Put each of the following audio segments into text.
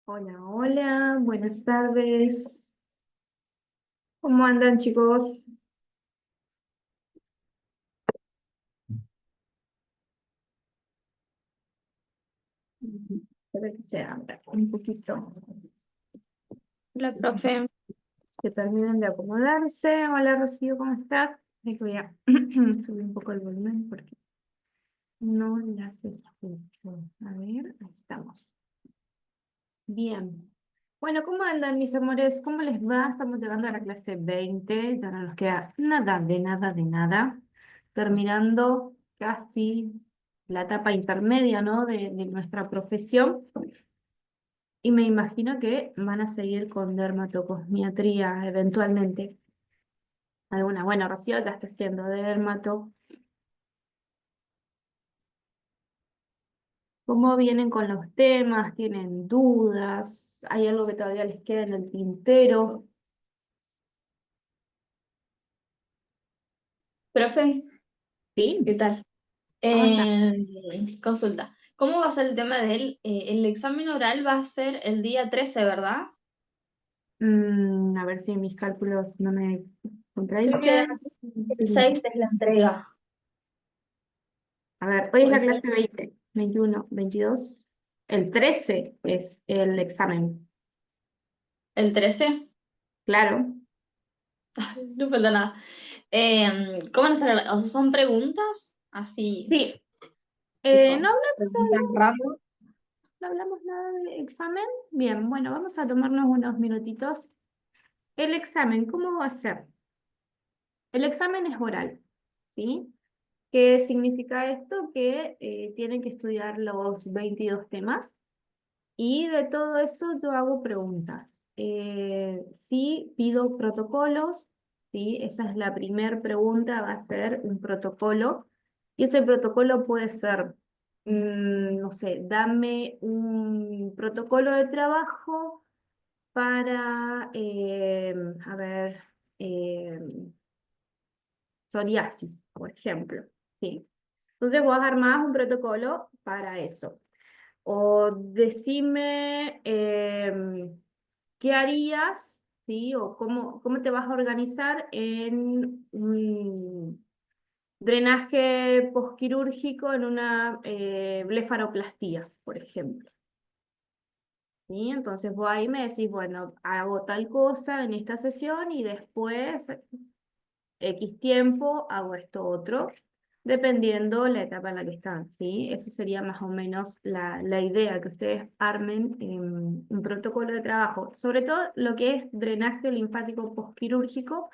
Hola, hola, buenas tardes. ¿Cómo andan, chicos? Espero que se abra un poquito, Hola, profe. que terminen de acomodarse. Hola, Rocío, ¿cómo estás? Ahí voy a subir un poco el volumen porque no las escucho. A ver, ahí estamos. Bien. Bueno, ¿cómo andan, mis amores? ¿Cómo les va? Estamos llegando a la clase 20. Ya no nos queda nada de nada de nada. Terminando casi la etapa intermedia, ¿no? de nuestra profesión. Y me imagino que van a seguir con dermatocosmiatría eventualmente. Alguna, bueno, Rocío ya está haciendo dermato. ¿Cómo vienen con los temas? ¿Tienen dudas? ¿Hay algo que todavía les queda en el tintero? Profe, ¿qué Sí, tal? ¿cómo está? Consulta. ¿Cómo va a ser el tema del el examen oral? Va a ser el día 13, ¿verdad? A ver si mis cálculos no me Creo que contradicen. el 6 es la entrega. A ver, hoy es ¿Puede la ser? clase 20, 21, 22. El 13 es el examen. ¿El 13? Claro. No falta nada. ¿Cómo van a estar? O sea, ¿son preguntas? Así, Sí, no tipo, hablamos, preguntas random. no hablamos nada de examen. Bien, bueno, vamos a tomarnos unos minutitos. El examen, ¿cómo va a ser? El examen es oral, ¿sí? ¿Qué significa esto? Que tienen que estudiar los 22 temas. Y de todo eso yo hago preguntas. Sí, pido protocolos, ¿sí? Esa es la primera pregunta, va a ser un protocolo. Y ese protocolo puede ser, no sé, dame un protocolo de trabajo para, a ver, eh, psoriasis, por ejemplo, ¿sí? Entonces vos armás un protocolo para eso. O decime qué harías, ¿sí? O cómo te vas a organizar en un drenaje posquirúrgico en una blefaroplastía, por ejemplo. ¿Sí? Entonces vos ahí me decís, bueno, hago tal cosa en esta sesión y después X tiempo hago esto otro, dependiendo la etapa en la que están, ¿sí? Esa sería más o menos la idea, que ustedes armen un protocolo de trabajo. Sobre todo lo que es drenaje linfático postquirúrgico,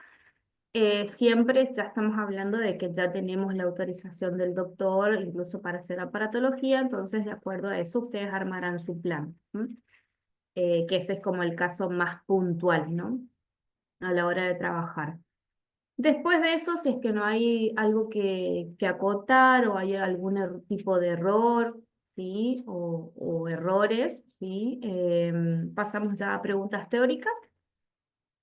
siempre ya estamos hablando de que ya tenemos la autorización del doctor, incluso para hacer aparatología, entonces de acuerdo a eso ustedes armarán su plan, ¿m? Que ese es como el caso más puntual, ¿no? A la hora de trabajar. Después de eso, si es que no hay algo que acotar o hay algún tipo de error, ¿sí? O errores, ¿sí? Pasamos ya a preguntas teóricas.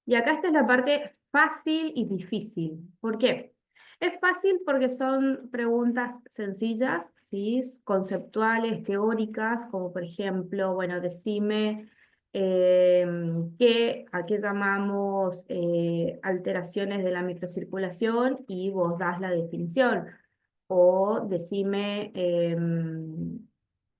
Y acá esta es la parte fácil y difícil. ¿Por qué? Es fácil porque son preguntas sencillas, ¿sí? Conceptuales, teóricas, como por ejemplo, bueno, decime a qué llamamos alteraciones de la microcirculación y vos das la definición. O decime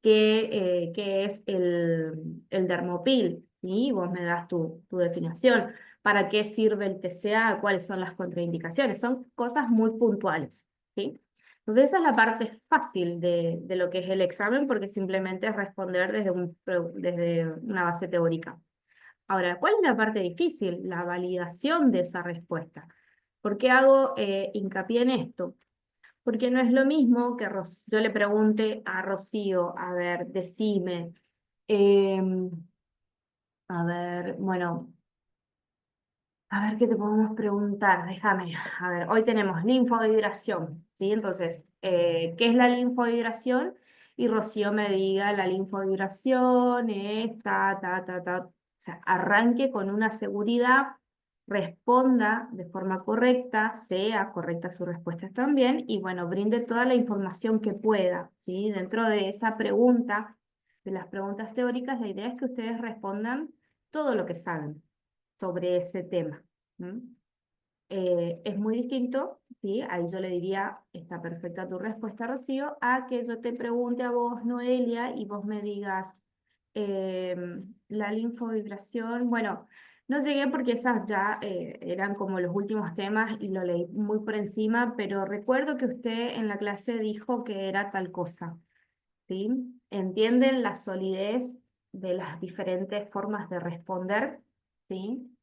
qué es el dermopil, ¿sí? Vos me das tu definición. ¿Para qué sirve el TCA? ¿Cuáles son las contraindicaciones? Son cosas muy puntuales, ¿sí? Entonces esa es la parte fácil de lo que es el examen porque simplemente es responder desde una base teórica. Ahora, ¿cuál es la parte difícil? La validación de esa respuesta. ¿Por qué hago hincapié en esto? Porque no es lo mismo que yo le pregunte a Rocío, a ver, decime, em, a ver, bueno, a ver qué te podemos preguntar, déjame, a ver, hoy tenemos linfovibración, ¿sí? Entonces, ¿qué es la linfovibración? Y Rocío me diga, la linfovibración es o sea, arranque con una seguridad, responda de forma correcta, sea correcta sus respuestas también, y bueno, brinde toda la información que pueda, ¿sí? Dentro de esa pregunta de las preguntas teóricas, la idea es que ustedes respondan todo lo que saben sobre ese tema. Es muy distinto, ¿sí? Ahí yo le diría, está perfecta tu respuesta, Rocío, a que yo te pregunte a vos, Noelia, y vos me digas, la linfovibración, bueno, no llegué porque esas ya eran como los últimos temas y lo leí muy por encima, pero recuerdo que usted en la clase dijo que era tal cosa, ¿sí? ¿Entienden la solidez de las diferentes formas de responder? ¿Sí?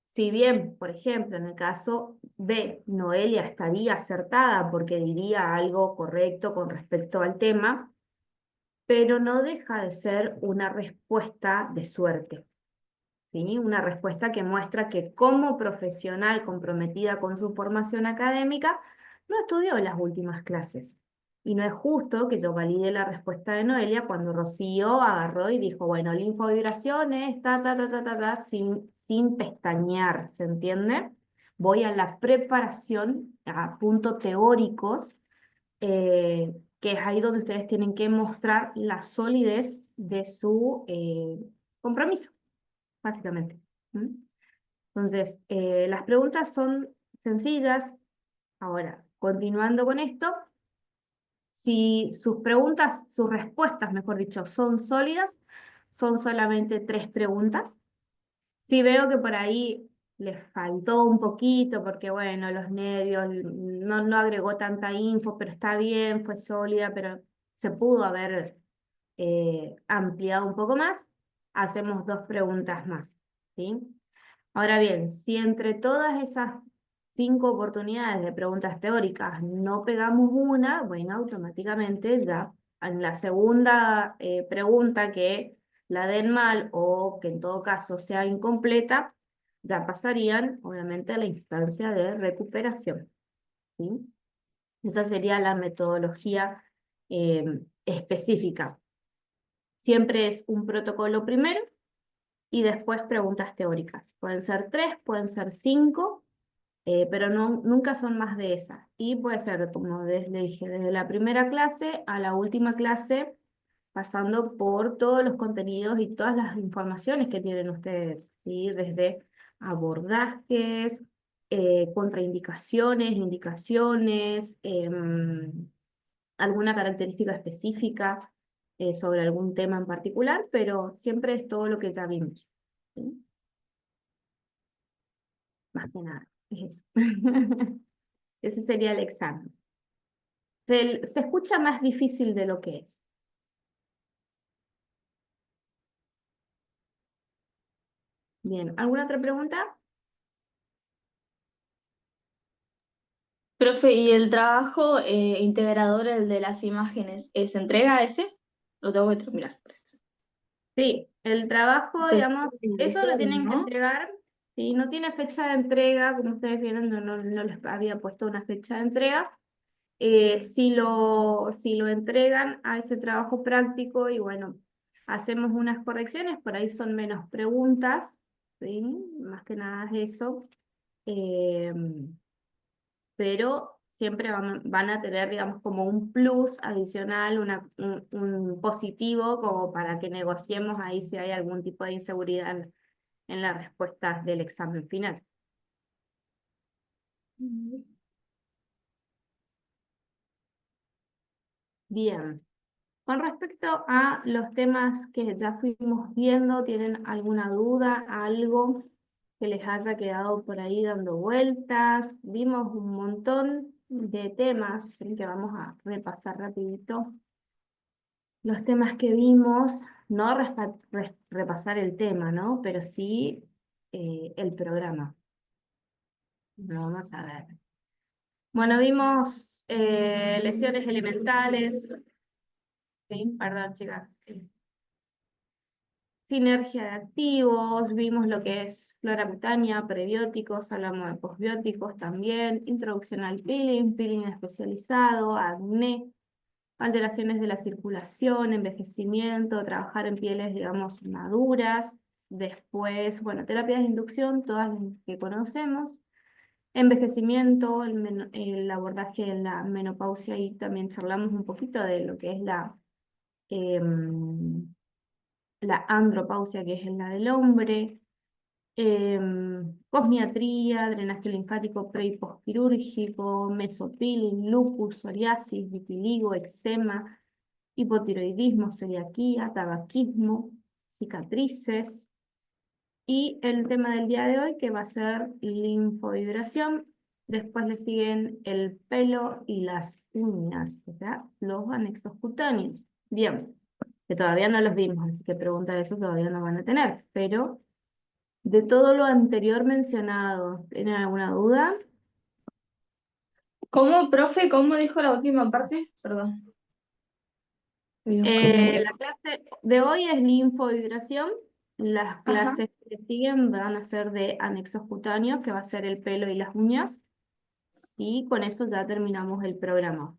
Si bien, por ejemplo, en el caso B, Noelia estaría acertada porque diría algo correcto con respecto al tema, pero no deja de ser una respuesta de suerte, ¿sí? Una respuesta que muestra que como profesional comprometida con su formación académica, no estudió las últimas clases. Y no es justo que yo valide la respuesta de Noelia cuando Rocío agarró y dijo, bueno, linfovibraciones, sin pestañear, ¿se entiende? Voy a la preparación, a puntos teóricos, que es ahí donde ustedes tienen que mostrar la solidez de su compromiso, básicamente. ¿Mm? Entonces, las preguntas son sencillas. Ahora, continuando con esto, si sus preguntas, sus respuestas, mejor dicho, son sólidas, son solamente 3 preguntas. Si veo que por ahí les faltó un poquito, porque bueno, los nervios, no agregó tanta info, pero está bien, fue sólida, pero se pudo haber ampliado un poco más, hacemos 2 preguntas más, ¿sí? Ahora bien, si entre todas esas 5 oportunidades de preguntas teóricas no pegamos una, bueno, automáticamente ya en la segunda pregunta que la den mal o que en todo caso sea incompleta, ya pasarían obviamente a la instancia de recuperación, ¿sí? Esa sería la metodología específica. Siempre es un protocolo primero y después preguntas teóricas. Pueden ser 3, pueden ser 5, pero no, nunca son más de esas. Y puede ser, como le dije, desde la primera clase a la última clase, pasando por todos los contenidos y todas las informaciones que tienen ustedes, ¿sí? Desde abordajes, contraindicaciones, indicaciones, alguna característica específica sobre algún tema en particular, pero siempre es todo lo que ya vimos, ¿sí? Más que nada, es eso. Ese sería el examen. Se escucha más difícil de lo que es. Bien, ¿alguna otra pregunta? Profe, ¿y el trabajo integrador, el de las imágenes, se entrega a ese? Lo tengo que terminar. Sí, el trabajo, Se digamos, eso lo tienen que ¿no? entregar. Si no tiene fecha de entrega, como ustedes vieron, no les había puesto una fecha de entrega. Si lo entregan a ese trabajo práctico y bueno, hacemos unas correcciones, por ahí son menos preguntas, ¿sí? Más que nada es eso. Eh, pero siempre van a tener, digamos, como un plus adicional, un positivo, como para que negociemos ahí si hay algún tipo de inseguridad en las respuestas del examen final. Bien. Con respecto a los temas que ya fuimos viendo, ¿tienen alguna duda, algo que les haya quedado por ahí dando vueltas? Vimos un montón de temas, así que vamos a repasar rapidito los temas que vimos, no repasar el tema, ¿no? Pero sí el programa. Vamos a ver. Bueno, vimos lesiones elementales, ¿sí? Perdón, chicas. Sinergia de activos, vimos lo que es flora cutánea, prebióticos, hablamos de posbióticos también, introducción al peeling, peeling especializado, acné, alteraciones de la circulación, envejecimiento, trabajar en pieles, digamos, maduras. Después, bueno, terapias de inducción, todas las que conocemos. Envejecimiento, el abordaje en la menopausia, y también charlamos un poquito de lo que es la la andropausia, que es la del hombre, cosmiatría, drenaje linfático pre y postquirúrgico, mesopilis, lupus, psoriasis, vitiligo, eczema, hipotiroidismo, celiaquía, tabaquismo, cicatrices. Y el tema del día de hoy, que va a ser linfohidración. Después le siguen el pelo y las uñas, o sea, los anexos cutáneos. Bien, que todavía no los vimos, así que pregunta de eso todavía no van a tener. Pero de todo lo anterior mencionado, ¿tienen alguna duda? ¿Cómo, profe? ¿Cómo dijo la última parte? Perdón. Voy a buscar la La clase de hoy es linfohidración. Las Ajá. clases que siguen van a ser de anexos cutáneos, que va a ser el pelo y las uñas. Y con eso ya terminamos el programa.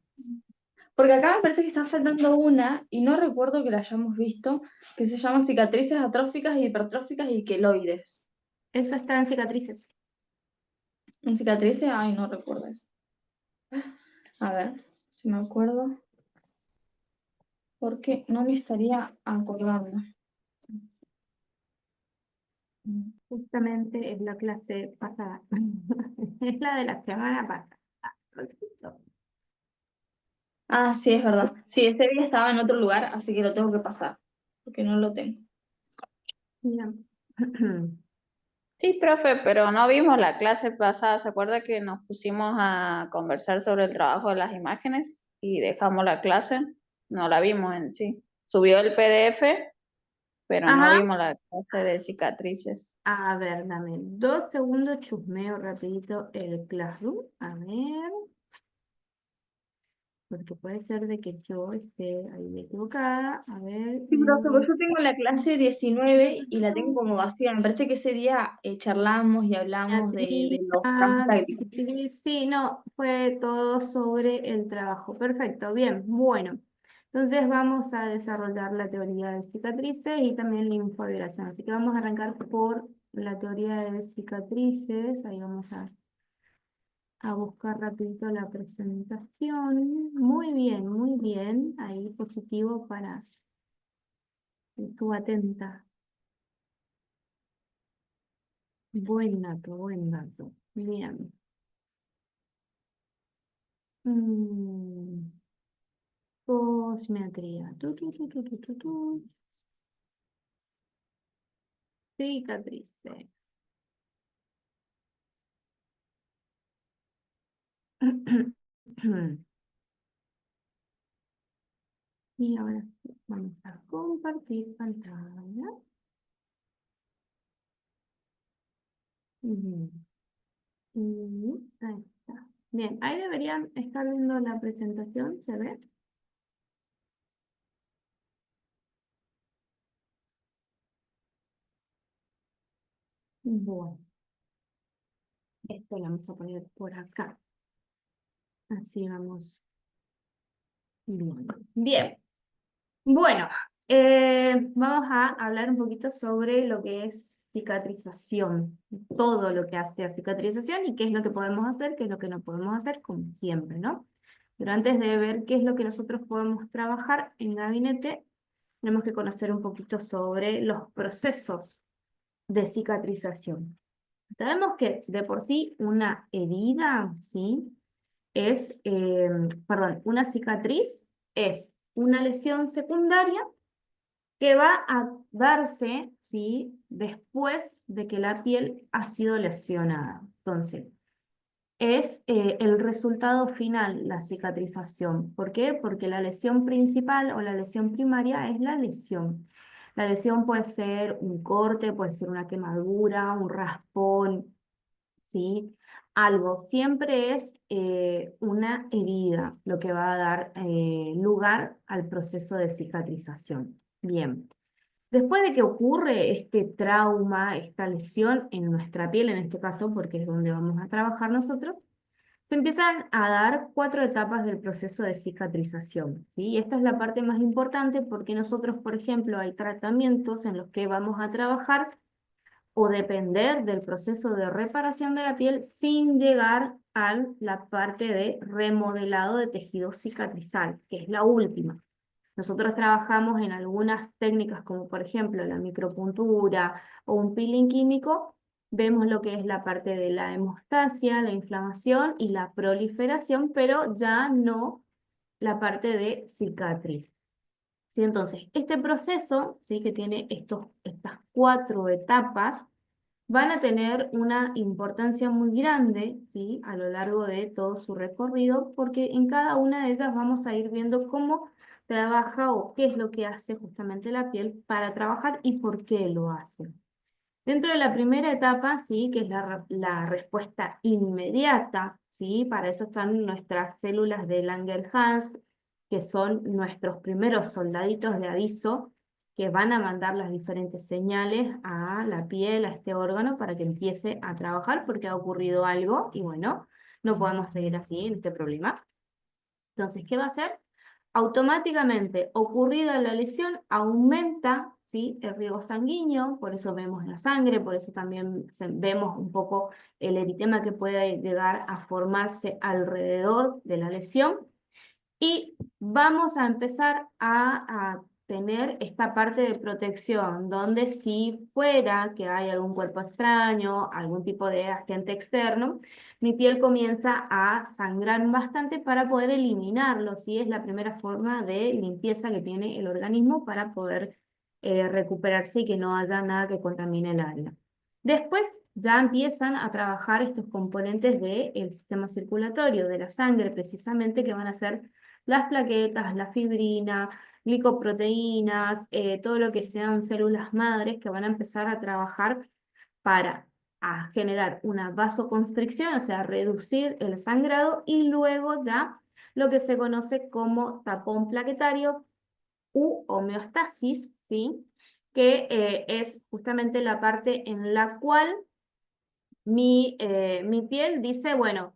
Porque acá me parece que está faltando una, y no recuerdo que la hayamos visto, que se llama cicatrices atróficas, hipertróficas y queloides. Eso está en cicatrices. ¿En cicatrices? Ay, no recuerdo eso. A ver, si me acuerdo. Porque no me estaría acordando. Justamente es la clase pasada. Es la de la semana pasada. Ah, sí, es verdad. Sí, ese día estaba en otro lugar, así que lo tengo que pasar, porque no lo tengo. Bien. Sí, profe, pero no vimos la clase pasada. ¿Se acuerda que nos pusimos a conversar sobre el trabajo de las imágenes y dejamos la clase? No la vimos en sí. Subió el PDF, pero no Ajá. vimos la clase de cicatrices. A ver, dame 2 segundos, chusmeo rapidito el Classroom. A ver, porque puede ser de que yo esté ahí equivocada. A ver. Sí, profe, pues yo tengo la clase 19 y la tengo como vacía. Me parece que ese día charlamos y hablamos de los campos prácticos. Sí, no, fue todo sobre el trabajo. Perfecto, bien, bueno. Entonces vamos a desarrollar la teoría de cicatrices y también linfohidración. Así que vamos a arrancar por la teoría de cicatrices. Ahí vamos a buscar rapidito la presentación. Muy bien, muy bien. Ahí positivo para que estuvo atenta. Buen dato, buen dato. Bien. Mm. Cosmetría. Tu. Cicatrices. Y ahora sí, vamos a compartir pantalla. Ujú. Y ahí está. Bien, ahí deberían estar viendo la presentación, ¿se ve? Bueno, esto lo vamos a poner por acá. Así vamos. Bien. Bien. Bueno, vamos a hablar un poquito sobre lo que es cicatrización, todo lo que hace a cicatrización y qué es lo que podemos hacer, qué es lo que no podemos hacer, como siempre, ¿no? Pero antes de ver qué es lo que nosotros podemos trabajar en gabinete, tenemos que conocer un poquito sobre los procesos de cicatrización. Sabemos que de por sí una herida, ¿sí? Perdón, una cicatriz es una lesión secundaria que va a darse, ¿sí? Después de que la piel ha sido lesionada. Entonces, es el resultado final, la cicatrización. ¿Por qué? Porque la lesión principal o la lesión primaria es la lesión. La lesión puede ser un corte, puede ser una quemadura, un raspón, ¿sí? Algo. Siempre es una herida lo que va a dar lugar al proceso de cicatrización. Bien. Después de que ocurre este trauma, esta lesión en nuestra piel, en este caso, porque es donde vamos a trabajar nosotros, se empiezan a dar 4 etapas del proceso de cicatrización, ¿sí? Esta es la parte más importante porque nosotros, por ejemplo, hay tratamientos en los que vamos a trabajar o depender del proceso de reparación de la piel sin llegar a la parte de remodelado de tejido cicatrizal, que es la última. Nosotros trabajamos en algunas técnicas como por ejemplo la micropuntura o un peeling químico, vemos lo que es la parte de la hemostasia, la inflamación y la proliferación, pero ya no la parte de cicatriz. ¿Sí? Entonces, este proceso, ¿sí?, que tiene estas 4 etapas, van a tener una importancia muy grande, ¿sí?, a lo largo de todo su recorrido, porque en cada una de ellas vamos a ir viendo cómo trabaja o qué es lo que hace justamente la piel para trabajar y por qué lo hace. Dentro de la primera etapa, ¿sí?, que es la respuesta inmediata, ¿sí?, para eso están nuestras células de Langerhans, que son nuestros primeros soldaditos de aviso, que van a mandar las diferentes señales a la piel, a este órgano, para que empiece a trabajar porque ha ocurrido algo y bueno, no podemos seguir así en este problema. Entonces, ¿qué va a hacer? Automáticamente, ocurrida la lesión, aumenta, ¿sí?, el riego sanguíneo, por eso vemos la sangre, por eso también vemos un poco el eritema que puede llegar a formarse alrededor de la lesión. Y vamos a empezar a tener esta parte de protección, donde si fuera que hay algún cuerpo extraño, algún tipo de agente externo, mi piel comienza a sangrar bastante para poder eliminarlo, ¿sí? Es la primera forma de limpieza que tiene el organismo para poder recuperarse y que no haya nada que contamine el área. Después ya empiezan a trabajar estos componentes del sistema circulatorio, de la sangre precisamente, que van a ser las plaquetas, la fibrina, glicoproteínas, todo lo que sean células madres que van a empezar a trabajar para generar una vasoconstricción, o sea, reducir el sangrado, y luego ya lo que se conoce como tapón plaquetario u homeostasis, ¿sí?, que es justamente la parte en la cual mi piel dice, bueno,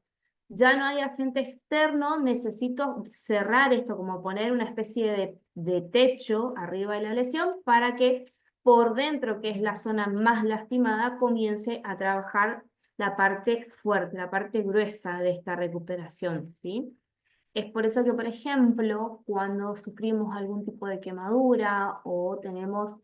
ya no hay agente externo, necesito cerrar esto, como poner una especie de techo arriba de la lesión para que por dentro, que es la zona más lastimada, comience a trabajar la parte fuerte, la parte gruesa de esta recuperación, ¿sí? Es por eso que, por ejemplo, cuando sufrimos algún tipo de quemadura o tenemos,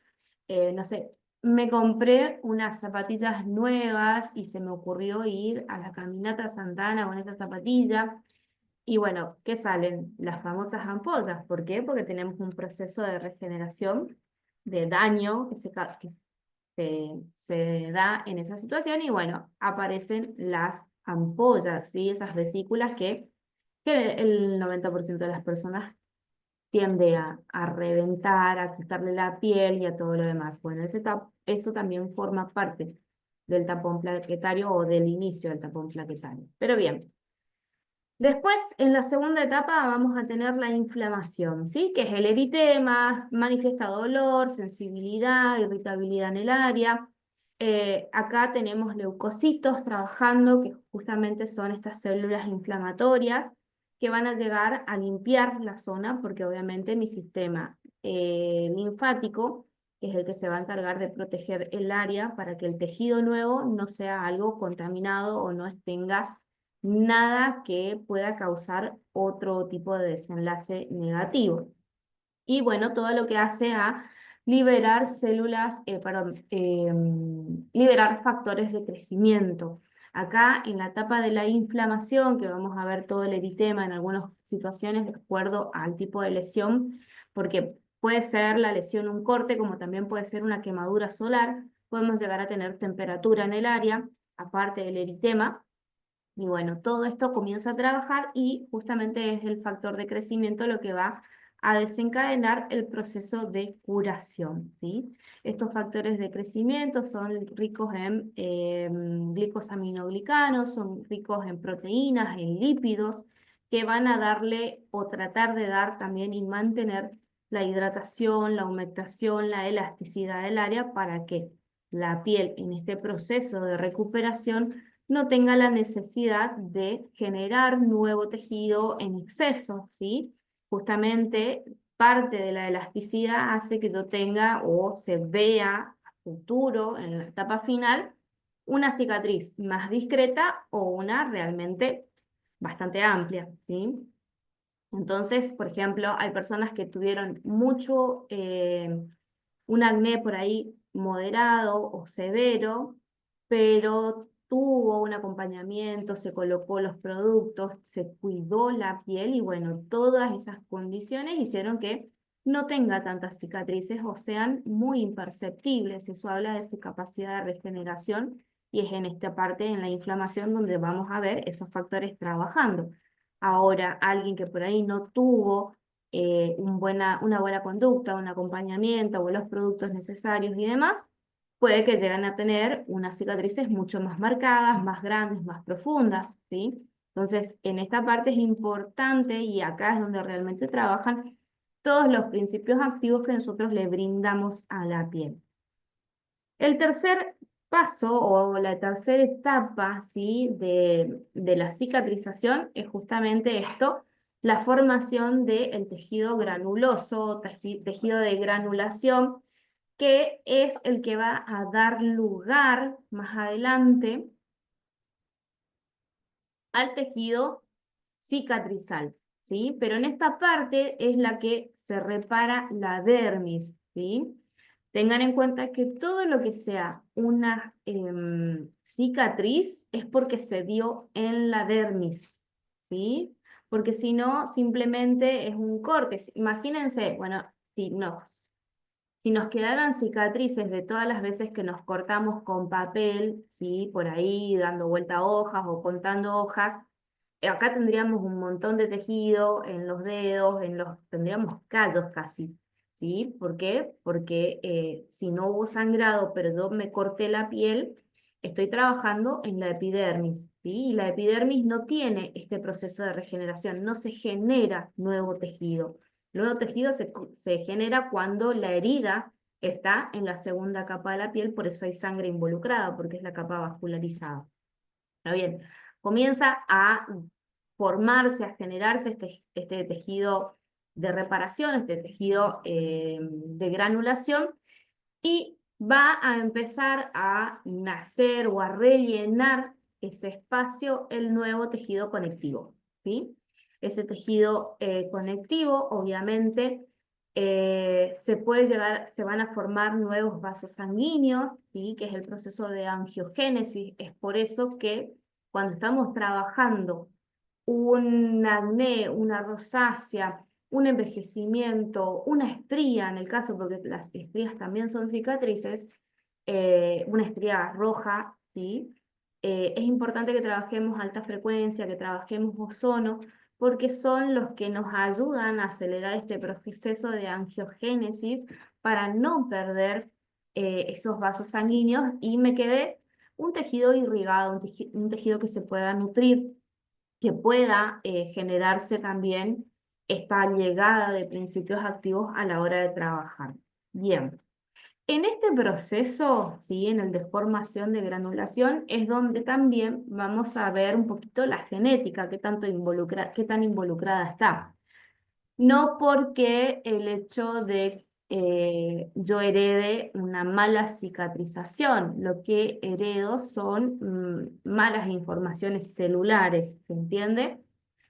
no sé, me compré unas zapatillas nuevas y se me ocurrió ir a la caminata Santana con esas zapatillas. Y bueno, ¿qué salen? Las famosas ampollas. ¿Por qué? Porque tenemos un proceso de regeneración, de daño que se da en esa situación y bueno, aparecen las ampollas, ¿sí? Esas vesículas que el 90% de las personas tiende a reventar, a quitarle la piel y a todo lo demás. Bueno, eso también forma parte del tapón plaquetario o del inicio del tapón plaquetario. Pero bien, después en la segunda etapa vamos a tener la inflamación, ¿sí?, que es el eritema, manifiesta dolor, sensibilidad, irritabilidad en el área. Acá tenemos leucocitos trabajando, que justamente son estas células inflamatorias que van a llegar a limpiar la zona, porque obviamente mi sistema linfático es el que se va a encargar de proteger el área para que el tejido nuevo no sea algo contaminado o no tenga nada que pueda causar otro tipo de desenlace negativo. Y bueno, todo lo que hace a liberar liberar factores de crecimiento. Acá en la etapa de la inflamación, que vamos a ver todo el eritema en algunas situaciones de acuerdo al tipo de lesión, porque puede ser la lesión un corte, como también puede ser una quemadura solar, podemos llegar a tener temperatura en el área, aparte del eritema. Y bueno, todo esto comienza a trabajar y justamente es el factor de crecimiento lo que va a desencadenar el proceso de curación, ¿sí? Estos factores de crecimiento son ricos en glicosaminoglicanos, son ricos en proteínas, en lípidos, que van a darle o tratar de dar también y mantener la hidratación, la humectación, la elasticidad del área para que la piel en este proceso de recuperación no tenga la necesidad de generar nuevo tejido en exceso, ¿sí? Justamente parte de la elasticidad hace que yo tenga o se vea a futuro, en la etapa final, una cicatriz más discreta o una realmente bastante amplia, ¿sí? Entonces, por ejemplo, hay personas que tuvieron mucho, un acné por ahí moderado o severo, pero tuvo un acompañamiento, se colocó los productos, se cuidó la piel y bueno, todas esas condiciones hicieron que no tenga tantas cicatrices o sean muy imperceptibles. Eso habla de su capacidad de regeneración y es en esta parte, en la inflamación, donde vamos a ver esos factores trabajando. Ahora, alguien que por ahí no tuvo una buena conducta, un acompañamiento o los productos necesarios y demás, puede que lleguen a tener unas cicatrices mucho más marcadas, más grandes, más profundas, ¿sí? Entonces, en esta parte es importante y acá es donde realmente trabajan todos los principios activos que nosotros le brindamos a la piel. El tercer paso o la tercera etapa, ¿sí? de la cicatrización es justamente esto, la formación del tejido granuloso, tejido de granulación, que es el que va a dar lugar más adelante al tejido cicatrizal, ¿sí? Pero en esta parte es la que se repara la dermis, ¿sí? Tengan en cuenta que todo lo que sea una cicatriz es porque se dio en la dermis, ¿sí? Porque si no, simplemente es un corte. Imagínense, bueno, si nos quedaran cicatrices de todas las veces que nos cortamos con papel, ¿sí? Por ahí dando vuelta a hojas o contando hojas, acá tendríamos un montón de tejido en los dedos, tendríamos callos casi, ¿sí? ¿Por qué? Porque si no hubo sangrado, pero yo me corté la piel, estoy trabajando en la epidermis, ¿sí? Y la epidermis no tiene este proceso de regeneración, no se genera nuevo tejido. Nuevo tejido se genera cuando la herida está en la segunda capa de la piel, por eso hay sangre involucrada, porque es la capa vascularizada. Ahora bien, comienza a formarse, a generarse este tejido de reparación, este tejido de granulación, y va a empezar a nacer o a rellenar ese espacio el nuevo tejido conectivo, ¿sí? Ese tejido conectivo, obviamente, se van a formar nuevos vasos sanguíneos, ¿sí? Que es el proceso de angiogénesis. Es por eso que cuando estamos trabajando un acné, una rosácea, un envejecimiento, una estría, en el caso, porque las estrías también son cicatrices, una estría roja, ¿sí? Es importante que trabajemos alta frecuencia, que trabajemos ozono, porque son los que nos ayudan a acelerar este proceso de angiogénesis para no perder esos vasos sanguíneos y me quede un tejido irrigado, un tejido que se pueda nutrir, que pueda generarse también esta llegada de principios activos a la hora de trabajar. Bien, en este proceso, ¿sí? En el de formación de granulación, es donde también vamos a ver un poquito la genética, qué tan involucrada está. No porque el hecho de yo herede una mala cicatrización, lo que heredo son malas informaciones celulares, ¿se entiende?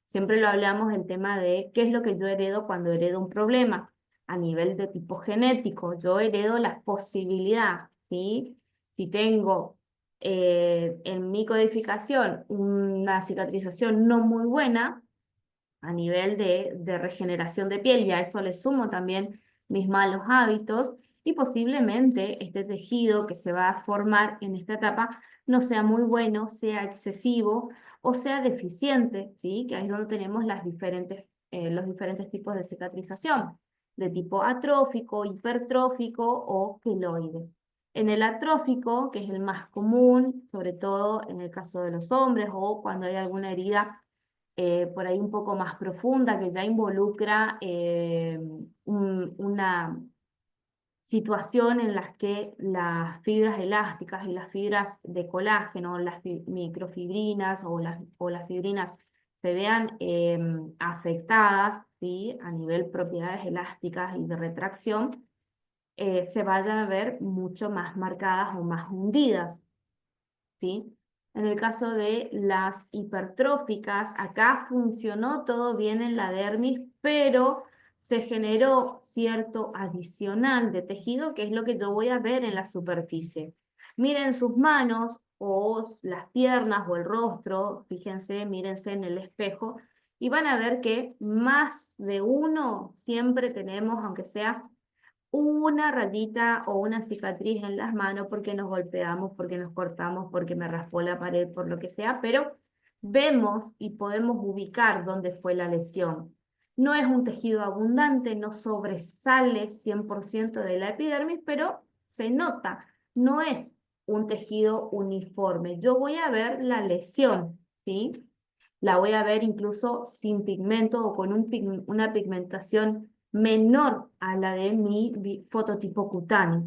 Siempre lo hablamos el tema de qué es lo que yo heredo cuando heredo un problema a nivel de tipo genético. Yo heredo la posibilidad, ¿sí? Si tengo en mi codificación una cicatrización no muy buena, a nivel de regeneración de piel, y a eso le sumo también mis malos hábitos, y posiblemente este tejido que se va a formar en esta etapa no sea muy bueno, sea excesivo o sea deficiente, ¿sí? Que ahí es donde tenemos los diferentes tipos de cicatrización, de tipo atrófico, hipertrófico o queloide. En el atrófico, que es el más común, sobre todo en el caso de los hombres o cuando hay alguna herida por ahí un poco más profunda, que ya involucra una situación en la que las fibras elásticas y las fibras de colágeno, las microfibrinas o las fibrinas se vean afectadas, ¿sí? A nivel propiedades elásticas y de retracción, se vayan a ver mucho más marcadas o más hundidas, ¿sí? En el caso de las hipertróficas, acá funcionó todo bien en la dermis, pero se generó cierto adicional de tejido, que es lo que yo voy a ver en la superficie. Miren sus manos o las piernas o el rostro, fíjense, mírense en el espejo, y van a ver que más de uno siempre tenemos, aunque sea una rayita o una cicatriz en las manos porque nos golpeamos, porque nos cortamos, porque me raspó la pared, por lo que sea, pero vemos y podemos ubicar dónde fue la lesión. No es un tejido abundante, no sobresale 100% de la epidermis, pero se nota, no es un tejido uniforme. Yo voy a ver la lesión, ¿sí? La voy a ver incluso sin pigmento o con una pigmentación menor a la de mi fototipo cutáneo.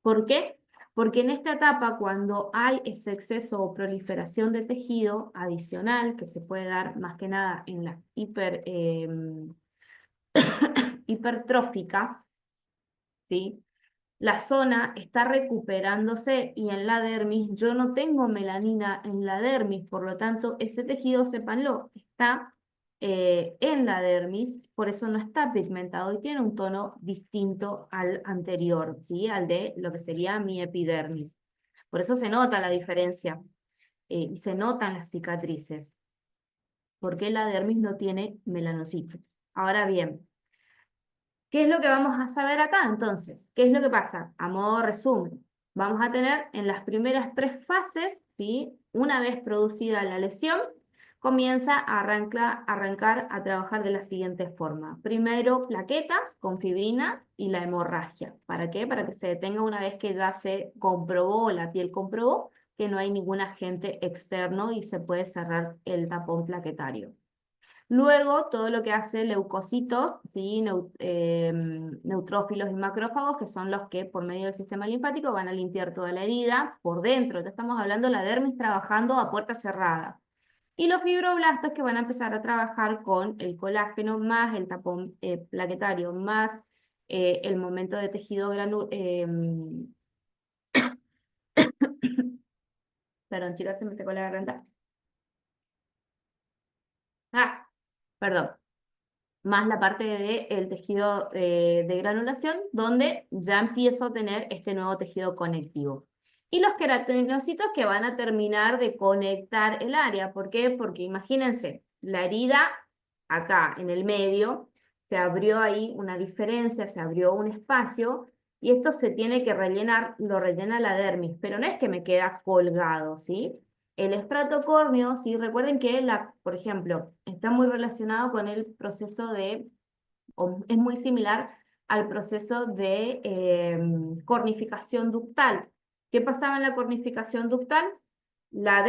¿Por qué? Porque en esta etapa, cuando hay ese exceso o proliferación de tejido adicional, que se puede dar más que nada en la hipertrófica, ¿sí? La zona está recuperándose y en la dermis yo no tengo melanina en la dermis, por lo tanto ese tejido, sépanlo, está en la dermis, por eso no está pigmentado y tiene un tono distinto al anterior, ¿sí? Al de lo que sería mi epidermis. Por eso se nota la diferencia y se notan las cicatrices, porque la dermis no tiene melanocitos. Ahora bien, ¿qué es lo que vamos a saber acá entonces? ¿Qué es lo que pasa? A modo de resumen, vamos a tener en las primeras 3 fases, ¿sí? Una vez producida la lesión, comienza a arrancar a trabajar de la siguiente forma. Primero, plaquetas con fibrina y la hemorragia. ¿Para qué? Para que se detenga una vez que ya se comprobó, la piel comprobó, que no hay ningún agente externo y se puede cerrar el tapón plaquetario. Luego, todo lo que hace leucocitos, ¿sí? Neutrófilos y macrófagos, que son los que por medio del sistema linfático van a limpiar toda la herida por dentro. Ya estamos hablando de la dermis trabajando a puerta cerrada. Y los fibroblastos que van a empezar a trabajar con el colágeno más el tapón plaquetario más el momento de tejido perdón, chicas, se me secó la garganta. Ah, perdón. Más la parte del tejido de granulación, donde ya empiezo a tener este nuevo tejido conectivo. Y los queratinocitos que van a terminar de conectar el área. ¿Por qué? Porque imagínense, la herida acá en el medio, se abrió ahí una diferencia, se abrió un espacio, y esto se tiene que rellenar, lo rellena la dermis, pero no es que me queda colgado, ¿sí? El estrato córneo, ¿sí? Recuerden que, por ejemplo, está muy relacionado con el proceso o es muy similar al proceso de cornificación ductal. ¿Qué pasaba en la cornificación ductal? La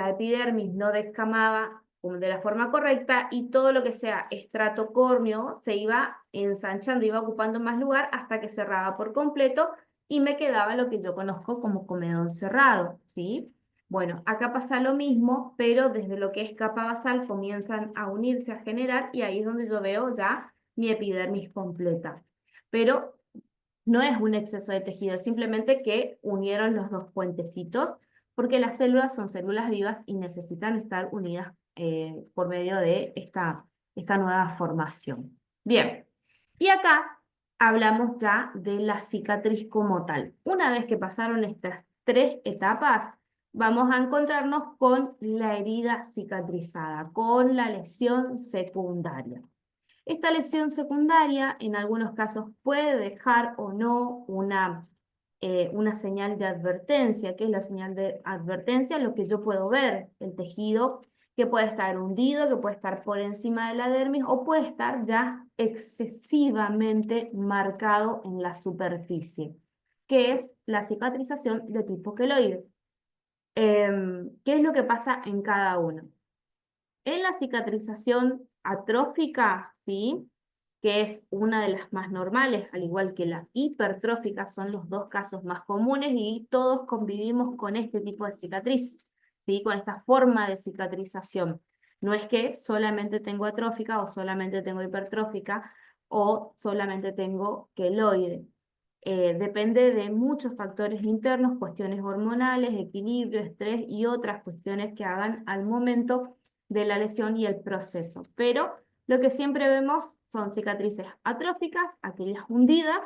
epidermis no descamaba de la forma correcta y todo lo que sea estrato córneo se iba ensanchando, iba ocupando más lugar hasta que cerraba por completo y me quedaba lo que yo conozco como comedón cerrado, ¿sí? Bueno, acá pasa lo mismo, pero desde lo que es capa basal comienzan a unirse, a generar, y ahí es donde yo veo ya mi epidermis completa. Pero no es un exceso de tejido, es simplemente que unieron los dos puentecitos, porque las células son células vivas y necesitan estar unidas por medio de esta nueva formación. Bien, y acá hablamos ya de la cicatriz como tal. Una vez que pasaron estas 3 etapas, vamos a encontrarnos con la herida cicatrizada, con la lesión secundaria. Esta lesión secundaria en algunos casos puede dejar o no una señal de advertencia. ¿Qué es la señal de advertencia? Lo que yo puedo ver, el tejido que puede estar hundido, que puede estar por encima de la dermis o puede estar ya excesivamente marcado en la superficie, que es la cicatrización de tipo queloide. ¿Qué es lo que pasa en cada uno? En la cicatrización atrófica, ¿sí? Que es una de las más normales, al igual que la hipertrófica, son los 2 casos más comunes y todos convivimos con este tipo de cicatriz, ¿sí? Con esta forma de cicatrización. No es que solamente tengo atrófica o solamente tengo hipertrófica o solamente tengo queloide. depende de muchos factores internos, cuestiones hormonales, equilibrio, estrés y otras cuestiones que hagan al momento de la lesión y el proceso. Pero lo que siempre vemos son cicatrices atróficas, aquellas hundidas,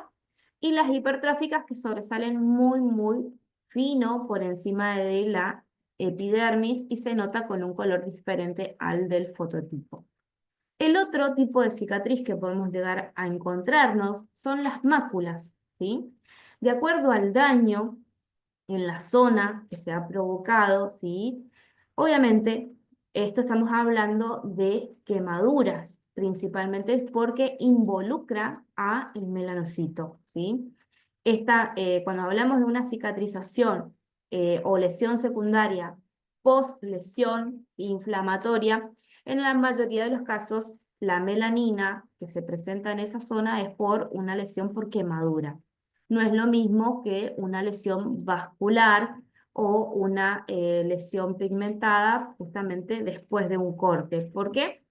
y las hipertróficas que sobresalen muy, muy fino por encima de la epidermis y se nota con un color diferente al del fototipo. El otro tipo de cicatriz que podemos llegar a encontrarnos son las máculas, ¿sí? De acuerdo al daño en la zona que se ha provocado, ¿sí? Obviamente, esto estamos hablando de quemaduras, principalmente porque involucra a el melanocito, ¿sí? Cuando hablamos de una cicatrización o lesión secundaria post-lesión inflamatoria, en la mayoría de los casos, la melanina que se presenta en esa zona es por una lesión por quemadura. No es lo mismo que una lesión vascular o una lesión pigmentada justamente después de un corte. ¿Por qué?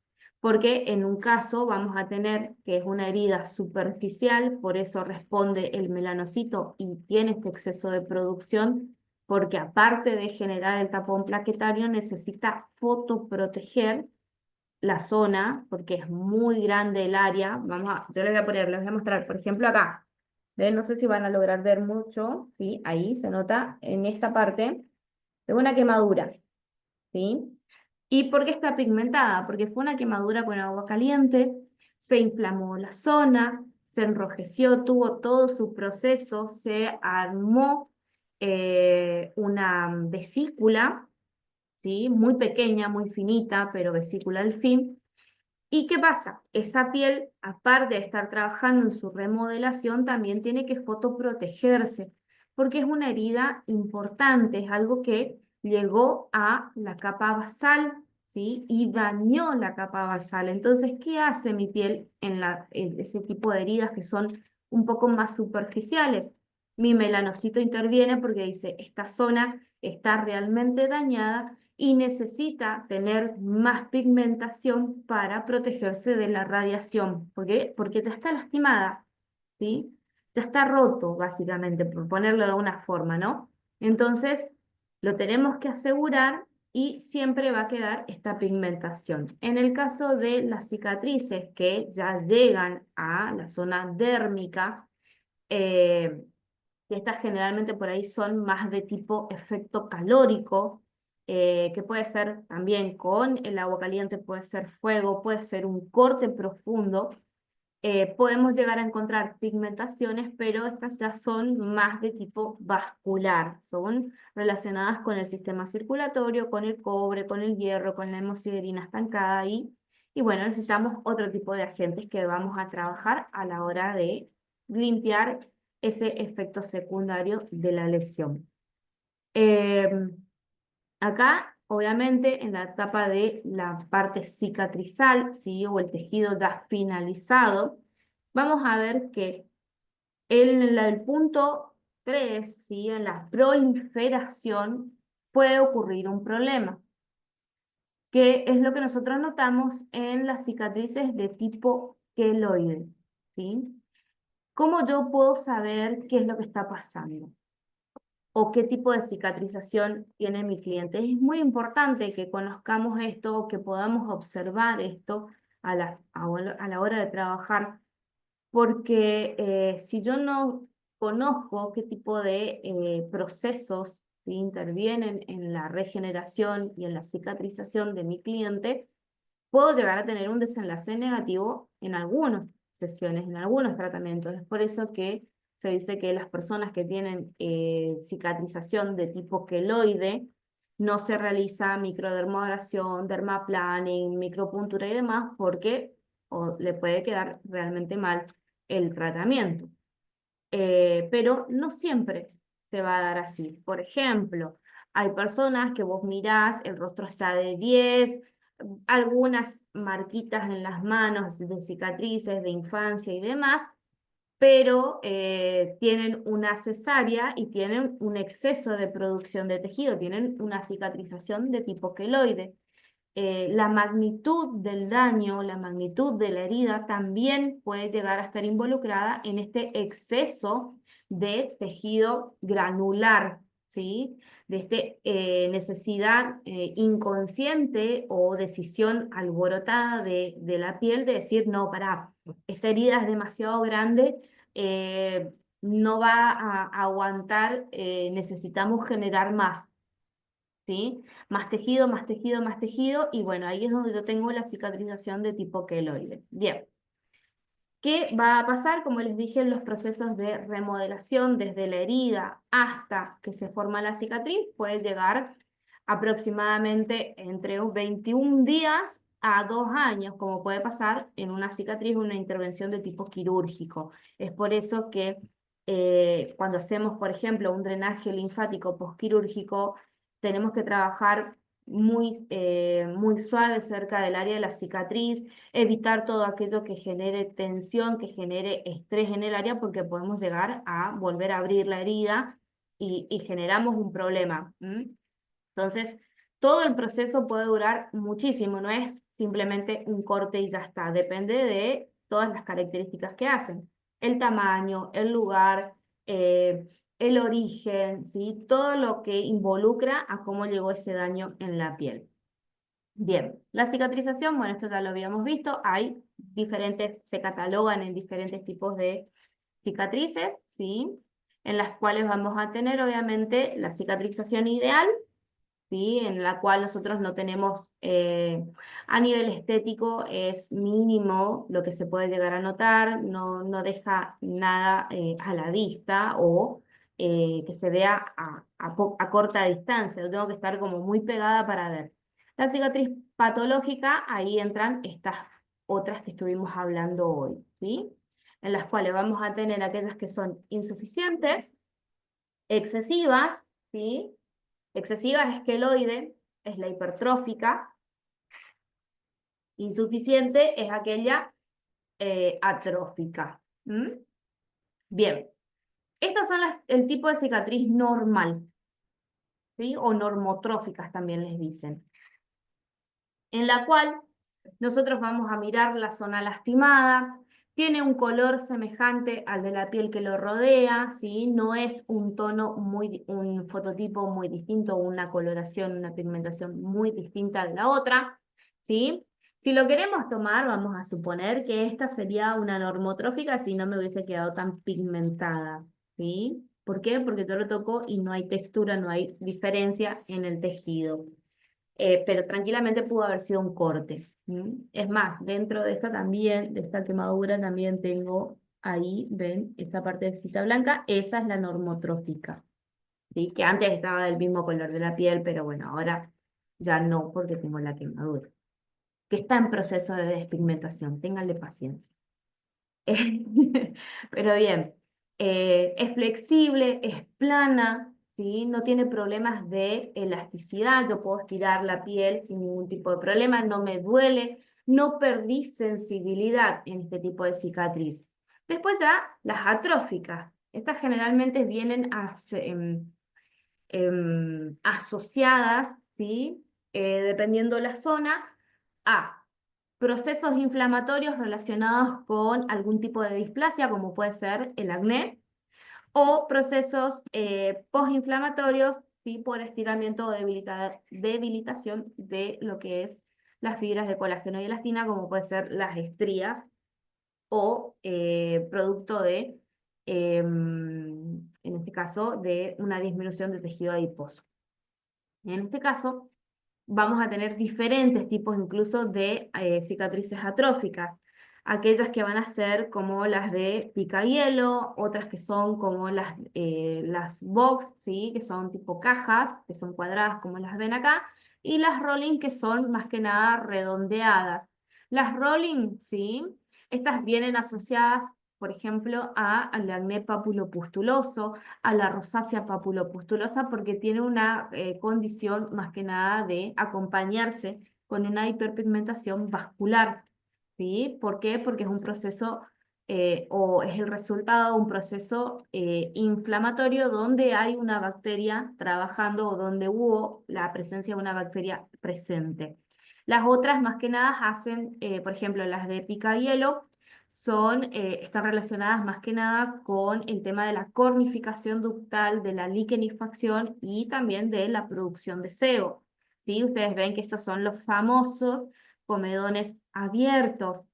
Porque en un caso vamos a tener que es una herida superficial, por eso responde el melanocito y tiene este exceso de producción, porque aparte de generar el tapón plaquetario, necesita fotoproteger la zona, porque es muy grande el área. Yo les voy a mostrar, por ejemplo, acá. ¿Ven? No sé si van a lograr ver mucho, ¿sí? Ahí se nota en esta parte de una quemadura, ¿sí? ¿Y por qué está pigmentada? Porque fue una quemadura con agua caliente, se inflamó la zona, se enrojeció, tuvo todo su proceso, se armó una vesícula, ¿sí? Muy pequeña, muy finita, pero vesícula al fin. ¿Y qué pasa? Esa piel, aparte de estar trabajando en su remodelación, también tiene que fotoprotegerse, porque es una herida importante, es algo que llegó a la capa basal, ¿sí? Y dañó la capa basal. Entonces, ¿qué hace mi piel en ese tipo de heridas que son un poco más superficiales? Mi melanocito interviene porque dice, esta zona está realmente dañada y necesita tener más pigmentación para protegerse de la radiación. ¿Por qué? Porque ya está lastimada, ¿sí? Ya está roto, básicamente, por ponerlo de una forma, ¿no? Entonces, lo tenemos que asegurar y siempre va a quedar esta pigmentación. En el caso de las cicatrices que ya llegan a la zona dérmica, que estas generalmente por ahí son más de tipo efecto calórico, que puede ser también con el agua caliente, puede ser fuego, puede ser un corte profundo. Podemos llegar a encontrar pigmentaciones, pero estas ya son más de tipo vascular, son relacionadas con el sistema circulatorio, con el cobre, con el hierro, con la hemosiderina estancada y bueno, necesitamos otro tipo de agentes que vamos a trabajar a la hora de limpiar ese efecto secundario de la lesión. Acá, obviamente, en la etapa de la parte cicatrizal, ¿sí? O el tejido ya finalizado, vamos a ver que en el punto 3, ¿sí? En la proliferación, puede ocurrir un problema, que es lo que nosotros notamos en las cicatrices de tipo queloide, ¿sí? ¿Cómo yo puedo saber qué es lo que está pasando? ¿O qué tipo de cicatrización tiene mi cliente? Es muy importante que conozcamos esto, que podamos observar esto a la hora de trabajar, porque si yo no conozco qué tipo de procesos, ¿sí? Intervienen en la regeneración y en la cicatrización de mi cliente, puedo llegar a tener un desenlace negativo en algunas sesiones, en algunos tratamientos. Es por eso que se dice que las personas que tienen cicatrización de tipo queloide, no se realiza microdermoabrasión, dermaplaning, micropuntura y demás, porque le puede quedar realmente mal el tratamiento. Pero no siempre se va a dar así. Por ejemplo, hay personas que vos mirás, el rostro está de 10, algunas marquitas en las manos de cicatrices de infancia y demás, pero tienen una cesárea y tienen un exceso de producción de tejido, tienen una cicatrización de tipo queloide. La magnitud del daño, la magnitud de la herida también puede llegar a estar involucrada en este exceso de tejido granular, ¿sí? De necesidad inconsciente o decisión alborotada de la piel de decir, no, pará, esta herida es demasiado grande, no va a aguantar, necesitamos generar más, ¿sí? Más tejido, más tejido, más tejido, y bueno, ahí es donde yo tengo la cicatrización de tipo queloide. Bien. ¿Qué va a pasar? Como les dije, en los procesos de remodelación, desde la herida hasta que se forma la cicatriz, puede llegar aproximadamente entre 21 días a 2 años, como puede pasar en una cicatriz o una intervención de tipo quirúrgico. Es por eso que cuando hacemos, por ejemplo, un drenaje linfático postquirúrgico, tenemos que trabajar muy suave cerca del área de la cicatriz, evitar todo aquello que genere tensión, que genere estrés en el área, porque podemos llegar a volver a abrir la herida y generamos un problema. Entonces, todo el proceso puede durar muchísimo, no es simplemente un corte y ya está, depende de todas las características que hacen. El tamaño, el lugar, el origen, ¿sí? Todo lo que involucra a cómo llegó ese daño en la piel. Bien, la cicatrización, bueno, esto ya lo habíamos visto, hay diferentes, se catalogan en diferentes tipos de cicatrices, ¿sí? En las cuales vamos a tener, obviamente, la cicatrización ideal, ¿sí? En la cual nosotros no tenemos, a nivel estético, es mínimo lo que se puede llegar a notar, no deja nada a la vista o que se vea a corta distancia, yo tengo que estar como muy pegada para ver. La cicatriz patológica, ahí entran estas otras que estuvimos hablando hoy, ¿sí? En las cuales vamos a tener aquellas que son insuficientes, excesivas, ¿sí? Excesiva es queloide, es la hipertrófica. Insuficiente es aquella atrófica. Bien, estas son el tipo de cicatriz normal, ¿sí? O normotróficas también les dicen, en la cual nosotros vamos a mirar la zona lastimada, tiene un color semejante al de la piel que lo rodea, ¿sí? No es un tono un fototipo muy distinto, una coloración, una pigmentación muy distinta de la otra, ¿sí? Si lo queremos tomar, vamos a suponer que esta sería una normotrófica si no me hubiese quedado tan pigmentada, ¿sí? ¿Por qué? Porque yo lo toco y no hay textura, no hay diferencia en el tejido. Pero tranquilamente pudo haber sido un corte. Es más, dentro de esta también, de esta quemadura también tengo ahí, ven, esta parte de cita blanca, esa es la normotrófica, ¿sí? Que antes estaba del mismo color de la piel, pero bueno, ahora ya no porque tengo la quemadura, que está en proceso de despigmentación, ténganle paciencia. Pero bien, es flexible, es plana, ¿sí? No tiene problemas de elasticidad, yo puedo estirar la piel sin ningún tipo de problema, no me duele, no perdí sensibilidad en este tipo de cicatriz. Después ya las atróficas, estas generalmente vienen asociadas, ¿sí? Dependiendo la zona, a procesos inflamatorios relacionados con algún tipo de displasia, como puede ser el acné, o procesos postinflamatorios, ¿sí? Por estiramiento o debilitación de lo que es las fibras de colágeno y elastina, como puede ser las estrías, o producto de, en este caso, de una disminución de tejido adiposo. En este caso, vamos a tener diferentes tipos incluso de cicatrices atróficas. Aquellas que van a ser como las de picahielo, otras que son como las box, ¿sí? Que son tipo cajas, que son cuadradas como las ven acá, y las rolling que son más que nada redondeadas. Las rolling, ¿sí? Estas vienen asociadas, por ejemplo, al acné papulopustuloso, a la rosácea papulopustulosa, porque tiene una condición más que nada de acompañarse con una hiperpigmentación vascular, ¿sí? ¿Por qué? Porque es un proceso o es el resultado de un proceso inflamatorio donde hay una bacteria trabajando o donde hubo la presencia de una bacteria presente. Las otras más que nada hacen, por ejemplo, las de picahielo, están relacionadas más que nada con el tema de la cornificación ductal, de la liquenifacción y también de la producción de sebo. ¿Sí? Ustedes ven que estos son los famosos comedones abiertos.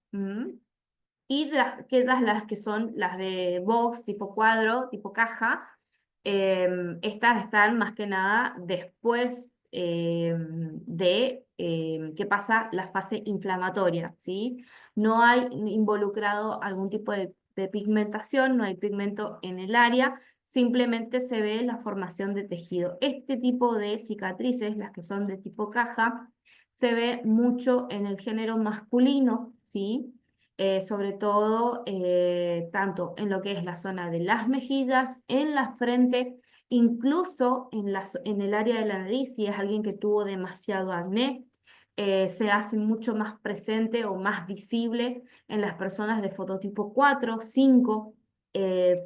Y las que son las de box, tipo cuadro, tipo caja, estas están más que nada después de que pasa la fase inflamatoria, ¿sí? No hay involucrado algún tipo de pigmentación, no hay pigmento en el área, simplemente se ve la formación de tejido. Este tipo de cicatrices, las que son de tipo caja, se ve mucho en el género masculino, ¿sí? Sobre todo tanto en lo que es la zona de las mejillas, en la frente, incluso en el área de la nariz, si es alguien que tuvo demasiado acné, se hace mucho más presente o más visible en las personas de fototipo 4, 5,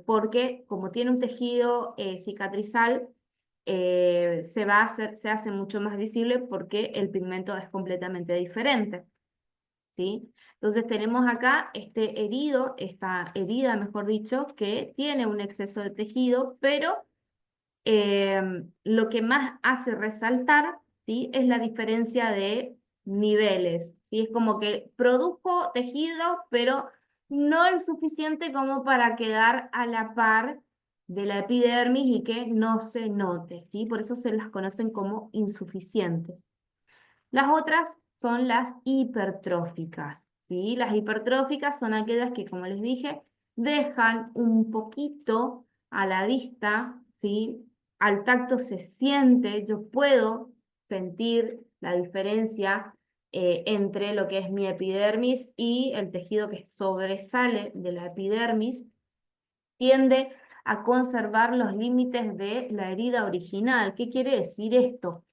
porque como tiene un tejido cicatrizal, se hace mucho más visible porque el pigmento es completamente diferente. ¿Sí? Entonces tenemos acá esta herida, mejor dicho, que tiene un exceso de tejido, pero lo que más hace resaltar, ¿sí? Es la diferencia de niveles, ¿sí? Es como que produjo tejido, pero no el suficiente como para quedar a la par de la epidermis y que no se note, ¿sí? Por eso se las conocen como insuficientes. Las otras son las hipertróficas, ¿sí? Las hipertróficas son aquellas que, como les dije, dejan un poquito a la vista, ¿sí? Al tacto se siente, yo puedo sentir la diferencia entre lo que es mi epidermis y el tejido que sobresale de la epidermis. Tiende a conservar los límites de la herida original. ¿Qué quiere decir esto?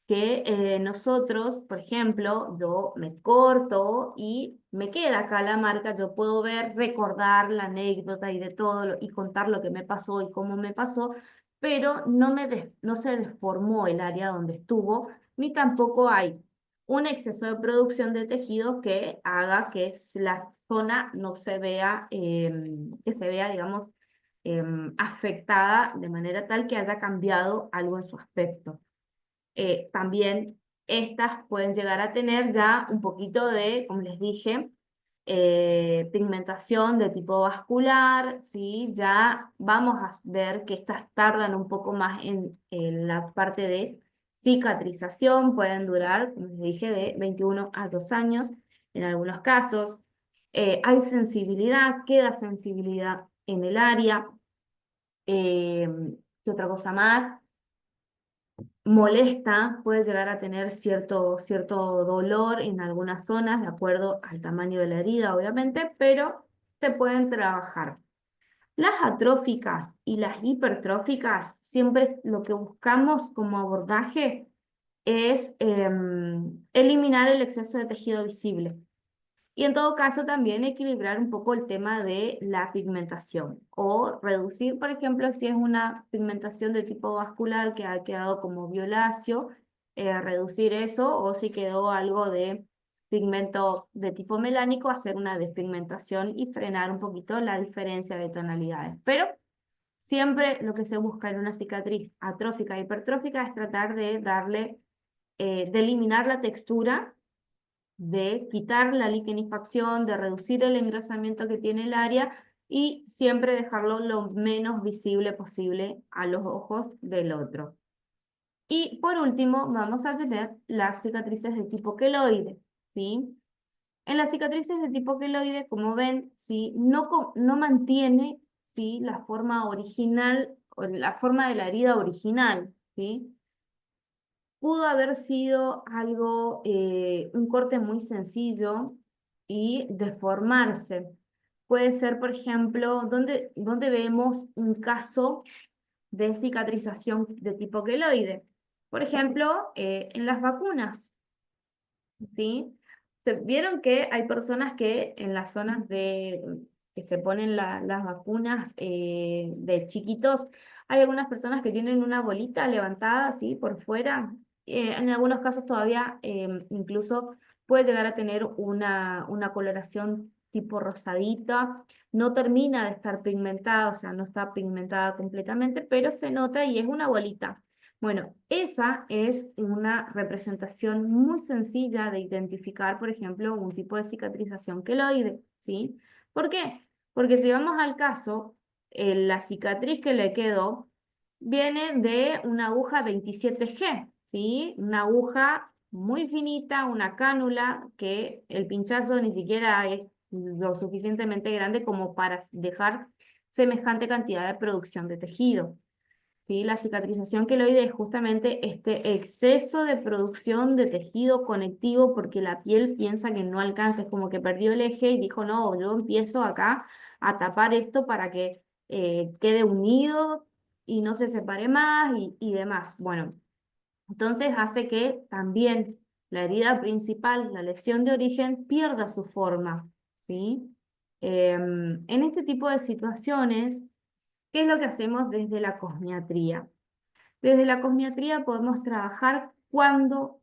Que nosotros, por ejemplo, yo me corto y me queda acá la marca, yo puedo ver, recordar la anécdota y de todo, y contar lo que me pasó y cómo me pasó, pero no se deformó el área donde estuvo, ni tampoco hay un exceso de producción de tejido que haga que la zona no se vea, que se vea, digamos, afectada de manera tal que haya cambiado algo en su aspecto. También estas pueden llegar a tener ya un poquito de, como les dije, pigmentación de tipo vascular, ¿sí? Ya vamos a ver que estas tardan un poco más en la parte de cicatrización, pueden durar, como les dije, de 21 a 2 años en algunos casos. Hay sensibilidad, queda sensibilidad en el área. ¿Qué otra cosa más? Molesta, puede llegar a tener cierto dolor en algunas zonas, de acuerdo al tamaño de la herida, obviamente, pero se pueden trabajar. Las atróficas y las hipertróficas, siempre lo que buscamos como abordaje es eliminar el exceso de tejido visible. Y en todo caso también equilibrar un poco el tema de la pigmentación o reducir, por ejemplo, si es una pigmentación de tipo vascular que ha quedado como violáceo, reducir eso, o si quedó algo de pigmento de tipo melánico, hacer una despigmentación y frenar un poquito la diferencia de tonalidades. Pero siempre lo que se busca en una cicatriz atrófica e hipertrófica es tratar de darle, de eliminar la textura, de quitar la liquenifacción, de reducir el engrosamiento que tiene el área y siempre dejarlo lo menos visible posible a los ojos del otro. Y por último, vamos a tener las cicatrices de tipo queloide, ¿sí? En las cicatrices de tipo queloide, como ven, ¿sí? No mantiene, ¿sí? La forma original, o la forma de la herida original, ¿sí? Pudo haber sido algo, un corte muy sencillo y deformarse. Puede ser, por ejemplo, donde vemos un caso de cicatrización de tipo queloide. Por ejemplo, en las vacunas, ¿sí? Vieron que hay personas que en las zonas que se ponen las vacunas de chiquitos, hay algunas personas que tienen una bolita levantada así por fuera. En algunos casos todavía incluso puede llegar a tener una coloración tipo rosadita, no termina de estar pigmentada, o sea, no está pigmentada completamente, pero se nota y es una bolita. Bueno, esa es una representación muy sencilla de identificar, por ejemplo, un tipo de cicatrización queloide, ¿sí? ¿Por qué? Porque si vamos al caso, la cicatriz que le quedó viene de una aguja 27G, ¿sí? Una aguja muy finita, una cánula, que el pinchazo ni siquiera es lo suficientemente grande como para dejar semejante cantidad de producción de tejido. ¿Sí? La cicatrización queloide es justamente este exceso de producción de tejido conectivo porque la piel piensa que no alcanza, es como que perdió el eje y dijo, no, yo empiezo acá a tapar esto para que quede unido y no se separe más y demás. Bueno, entonces hace que también la herida principal, la lesión de origen, pierda su forma, ¿sí? En este tipo de situaciones, ¿qué es lo que hacemos desde la cosmiatría? Desde la cosmiatría podemos trabajar cuando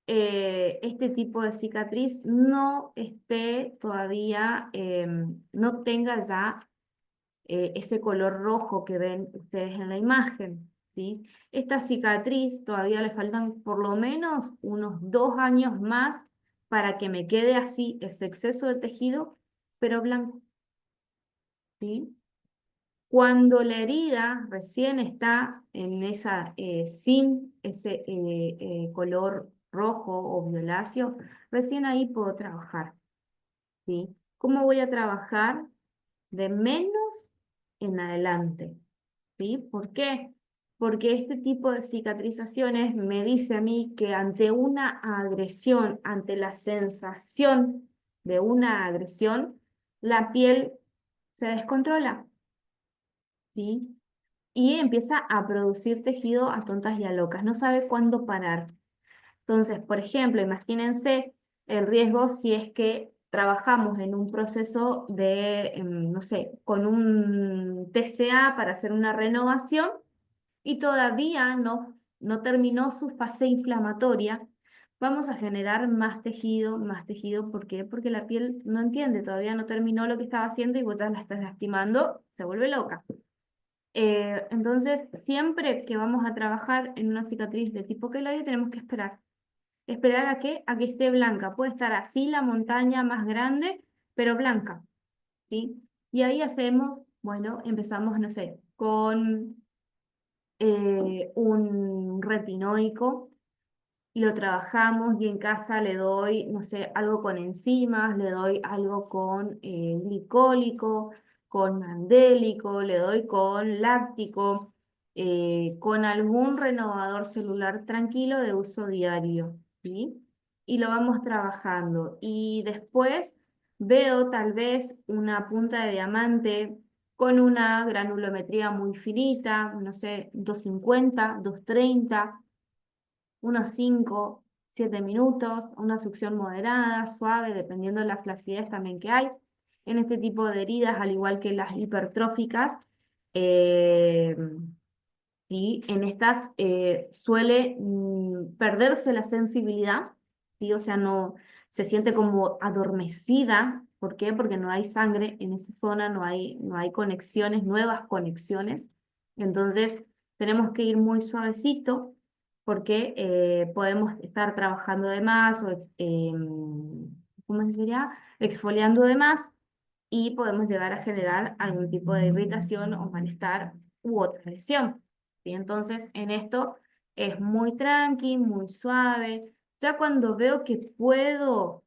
este tipo de cicatriz no esté todavía, no tenga ya ese color rojo que ven ustedes en la imagen, ¿sí? Esta cicatriz todavía le faltan por lo menos unos 2 años más para que me quede así ese exceso de tejido, pero blanco, ¿sí? Cuando la herida recién está en esa, sin ese color rojo o violáceo, recién ahí puedo trabajar, ¿sí? ¿Cómo voy a trabajar? De menos en adelante, ¿sí? ¿Por qué? Porque este tipo de cicatrizaciones me dice a mí que ante una agresión, ante la sensación de una agresión, la piel se descontrola, ¿sí? Y empieza a producir tejido a tontas y a locas, no sabe cuándo parar. Entonces, por ejemplo, imagínense el riesgo si es que trabajamos en un proceso de, no sé, con un TCA para hacer una renovación y todavía no terminó su fase inflamatoria, vamos a generar más tejido, ¿por qué? Porque la piel no entiende, todavía no terminó lo que estaba haciendo y vos ya la estás lastimando, se vuelve loca. Entonces, siempre que vamos a trabajar en una cicatriz de tipo queloide, tenemos que esperar. ¿Esperar a qué? A que esté blanca. Puede estar así la montaña más grande, pero blanca, ¿sí? Y ahí hacemos, bueno, empezamos, no sé, con un retinoico, lo trabajamos y en casa le doy, no sé, algo con enzimas, le doy algo con glicólico, con mandélico, le doy con láctico, con algún renovador celular tranquilo de uso diario, ¿sí? Y lo vamos trabajando. Y después veo tal vez una punta de diamante con una granulometría muy finita, no sé, 250, 230 unos 5, 7 minutos, una succión moderada, suave, dependiendo de la flacidez también que hay. En este tipo de heridas, al igual que las hipertróficas, eh, ¿sí? En estas suele perderse la sensibilidad, ¿sí? O sea, no se siente como adormecida. ¿Por qué? Porque no hay sangre en esa zona, no hay conexiones, nuevas conexiones. Entonces, tenemos que ir muy suavecito porque podemos estar trabajando de más o, ¿cómo se diría? Exfoliando de más y podemos llegar a generar algún tipo de irritación o malestar u otra lesión. ¿Sí? Entonces, en esto es muy tranqui, muy suave. Ya cuando veo que puedo,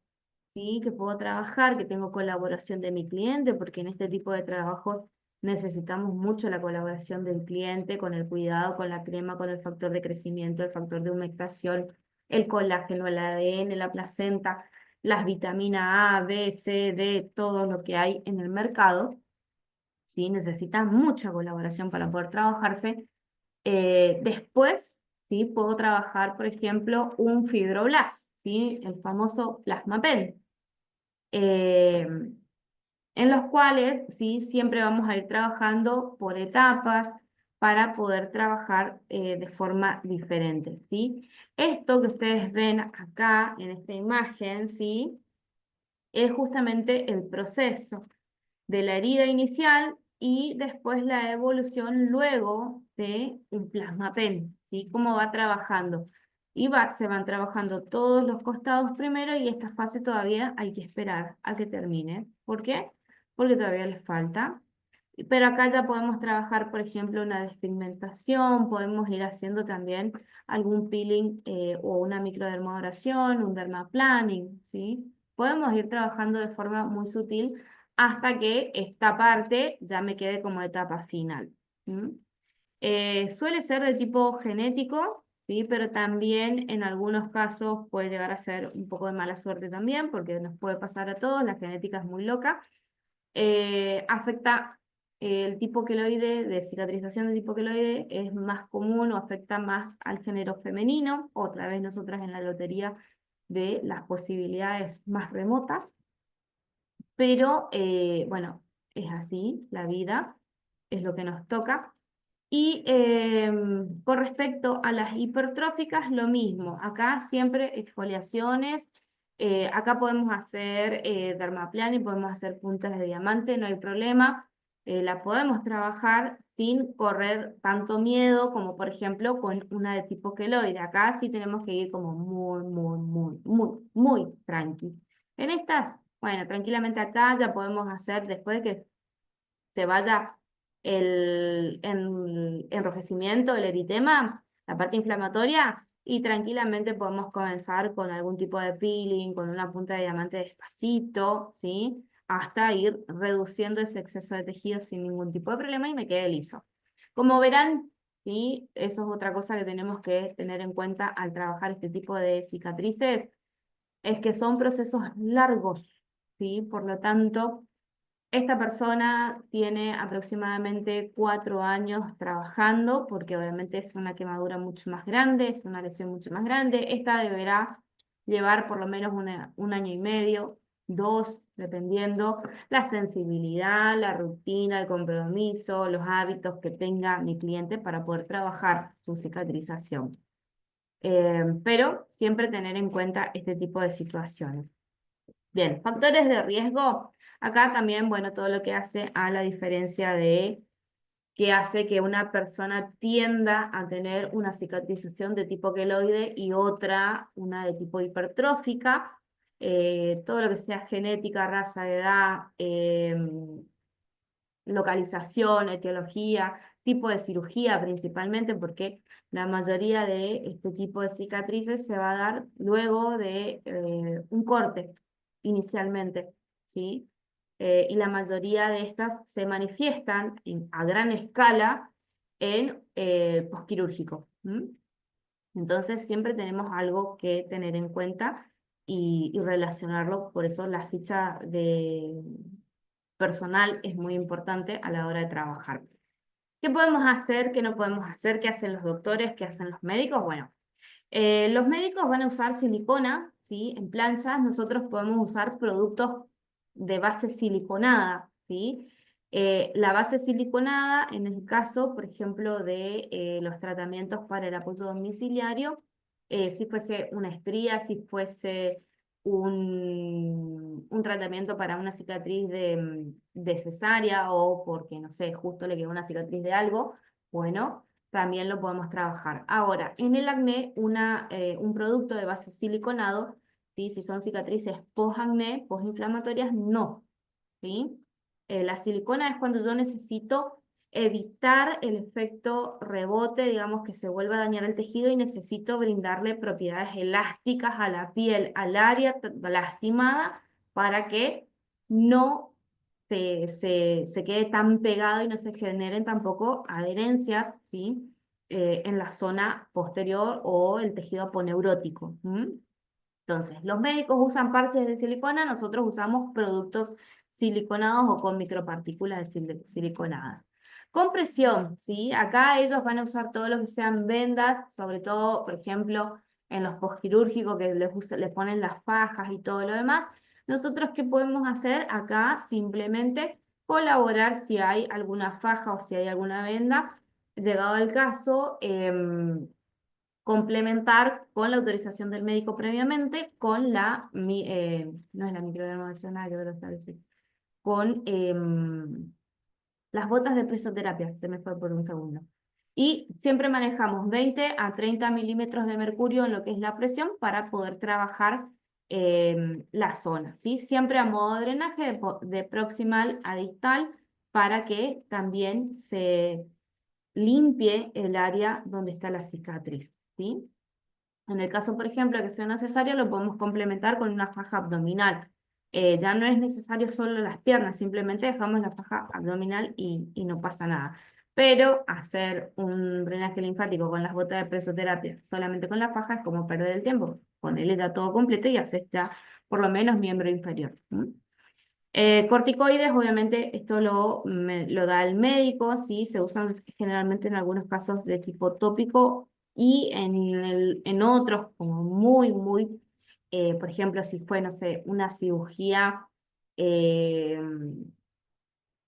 ¿sí? Que puedo trabajar, que tengo colaboración de mi cliente, porque en este tipo de trabajos necesitamos mucho la colaboración del cliente con el cuidado, con la crema, con el factor de crecimiento, el factor de humectación, el colágeno, el ADN, la placenta, las vitaminas A, B, C, D, todo lo que hay en el mercado. ¿Sí? Necesita mucha colaboración para poder trabajarse. Después, ¿sí? Puedo trabajar, por ejemplo, un fibroblast, ¿sí? El famoso plasmapen, en los cuales, ¿sí? Siempre vamos a ir trabajando por etapas para poder trabajar de forma diferente, ¿sí? Esto que ustedes ven acá en esta imagen, ¿sí? es justamente el proceso de la herida inicial y después la evolución luego de un plasmapen, ¿sí? Cómo va trabajando. Y se van trabajando todos los costados primero y esta fase todavía hay que esperar a que termine. ¿Por qué? Porque todavía les falta. Pero acá ya podemos trabajar, por ejemplo, una despigmentación, podemos ir haciendo también algún peeling o una microdermabrasión, un dermaplaning, ¿sí? Podemos ir trabajando de forma muy sutil hasta que esta parte ya me quede como etapa final. Suele ser de tipo genético, ¿sí? Pero también en algunos casos puede llegar a ser un poco de mala suerte también, porque nos puede pasar a todos, la genética es muy loca. Afecta el tipo queloide, de cicatrización de tipo queloide, es más común o afecta más al género femenino, otra vez nosotras en la lotería de las posibilidades más remotas, pero bueno, es así, la vida es lo que nos toca. Y con respecto a las hipertróficas, lo mismo. Acá siempre exfoliaciones. Acá podemos hacer dermaplaning, podemos hacer puntas de diamante, no hay problema. La podemos trabajar sin correr tanto miedo como, por ejemplo, con una de tipo queloide. Acá sí tenemos que ir como muy tranqui. En estas, bueno, tranquilamente acá ya podemos hacer, después de que se vaya el enrojecimiento, el eritema, la parte inflamatoria, y tranquilamente podemos comenzar con algún tipo de peeling, con una punta de diamante despacito, ¿sí? Hasta ir reduciendo ese exceso de tejido sin ningún tipo de problema y me quede liso. Como verán, ¿sí? Eso es otra cosa que tenemos que tener en cuenta al trabajar este tipo de cicatrices, es que son procesos largos, ¿sí? Por lo tanto, esta persona tiene aproximadamente 4 años trabajando, porque obviamente es una quemadura mucho más grande, es una lesión mucho más grande. Esta deberá llevar por lo menos un año y medio, 2, dependiendo la sensibilidad, la rutina, el compromiso, los hábitos que tenga mi cliente para poder trabajar su cicatrización. Pero siempre tener en cuenta este tipo de situaciones. Bien, factores de riesgo. Acá también, bueno, todo lo que hace a la diferencia de que hace que una persona tienda a tener una cicatrización de tipo queloide y otra, una de tipo hipertrófica. Todo lo que sea genética, raza, edad, localización, etiología, tipo de cirugía principalmente, porque la mayoría de este tipo de cicatrices se va a dar luego de un corte inicialmente, ¿sí? Y la mayoría de estas se manifiestan a gran escala en posquirúrgico. Entonces siempre tenemos algo que tener en cuenta y relacionarlo, por eso la ficha de personal es muy importante a la hora de trabajar. ¿Qué podemos hacer? ¿Qué no podemos hacer? ¿Qué hacen los doctores? ¿Qué hacen los médicos? Bueno, los médicos van a usar silicona, ¿sí? En planchas. Nosotros podemos usar productos de base siliconada, ¿sí? La base siliconada, en el caso, por ejemplo, de los tratamientos para el apoyo domiciliario, si fuese una estría, si fuese un tratamiento para una cicatriz de cesárea o porque, no sé, justo le quedó una cicatriz de algo, bueno, también lo podemos trabajar. Ahora, en el acné, un producto de base siliconado, ¿sí? Si son cicatrices post-acné, post-inflamatorias, no, ¿sí? La silicona es cuando yo necesito evitar el efecto rebote, digamos que se vuelva a dañar el tejido y necesito brindarle propiedades elásticas a la piel, al área lastimada, para que no se quede tan pegado y no se generen tampoco adherencias, ¿sí? En la zona posterior o el tejido aponeurótico. Entonces, los médicos usan parches de silicona, nosotros usamos productos siliconados o con micropartículas de siliconadas. Compresión, ¿sí? Acá ellos van a usar todo lo que sean vendas, sobre todo, por ejemplo, en los postquirúrgicos que les ponen las fajas y todo lo demás. Nosotros, ¿qué podemos hacer? Acá simplemente colaborar si hay alguna faja o si hay alguna venda. Llegado el caso, complementar con la autorización del médico previamente, con no es la microdermobración, nada que ver, otra vez, sí, con las botas de presoterapia, se me fue por un segundo. Y siempre manejamos 20 a 30 milímetros de mercurio en lo que es la presión para poder trabajar la zona, ¿sí? Siempre a modo de drenaje de proximal a distal para que también se limpie el área donde está la cicatriz, ¿sí? En el caso, por ejemplo, que sea una cesárea, lo podemos complementar con una faja abdominal. Ya no es necesario solo las piernas, simplemente dejamos la faja abdominal y no pasa nada. Pero hacer un drenaje linfático con las botas de presoterapia solamente con la faja es como perder el tiempo. Ponele ya todo completo y haces ya por lo menos miembro inferior. Corticoides, obviamente, esto lo da el médico, ¿sí? Se usan generalmente en algunos casos de tipo tópico y en otros, como por ejemplo, si fue, no sé, una cirugía, eh,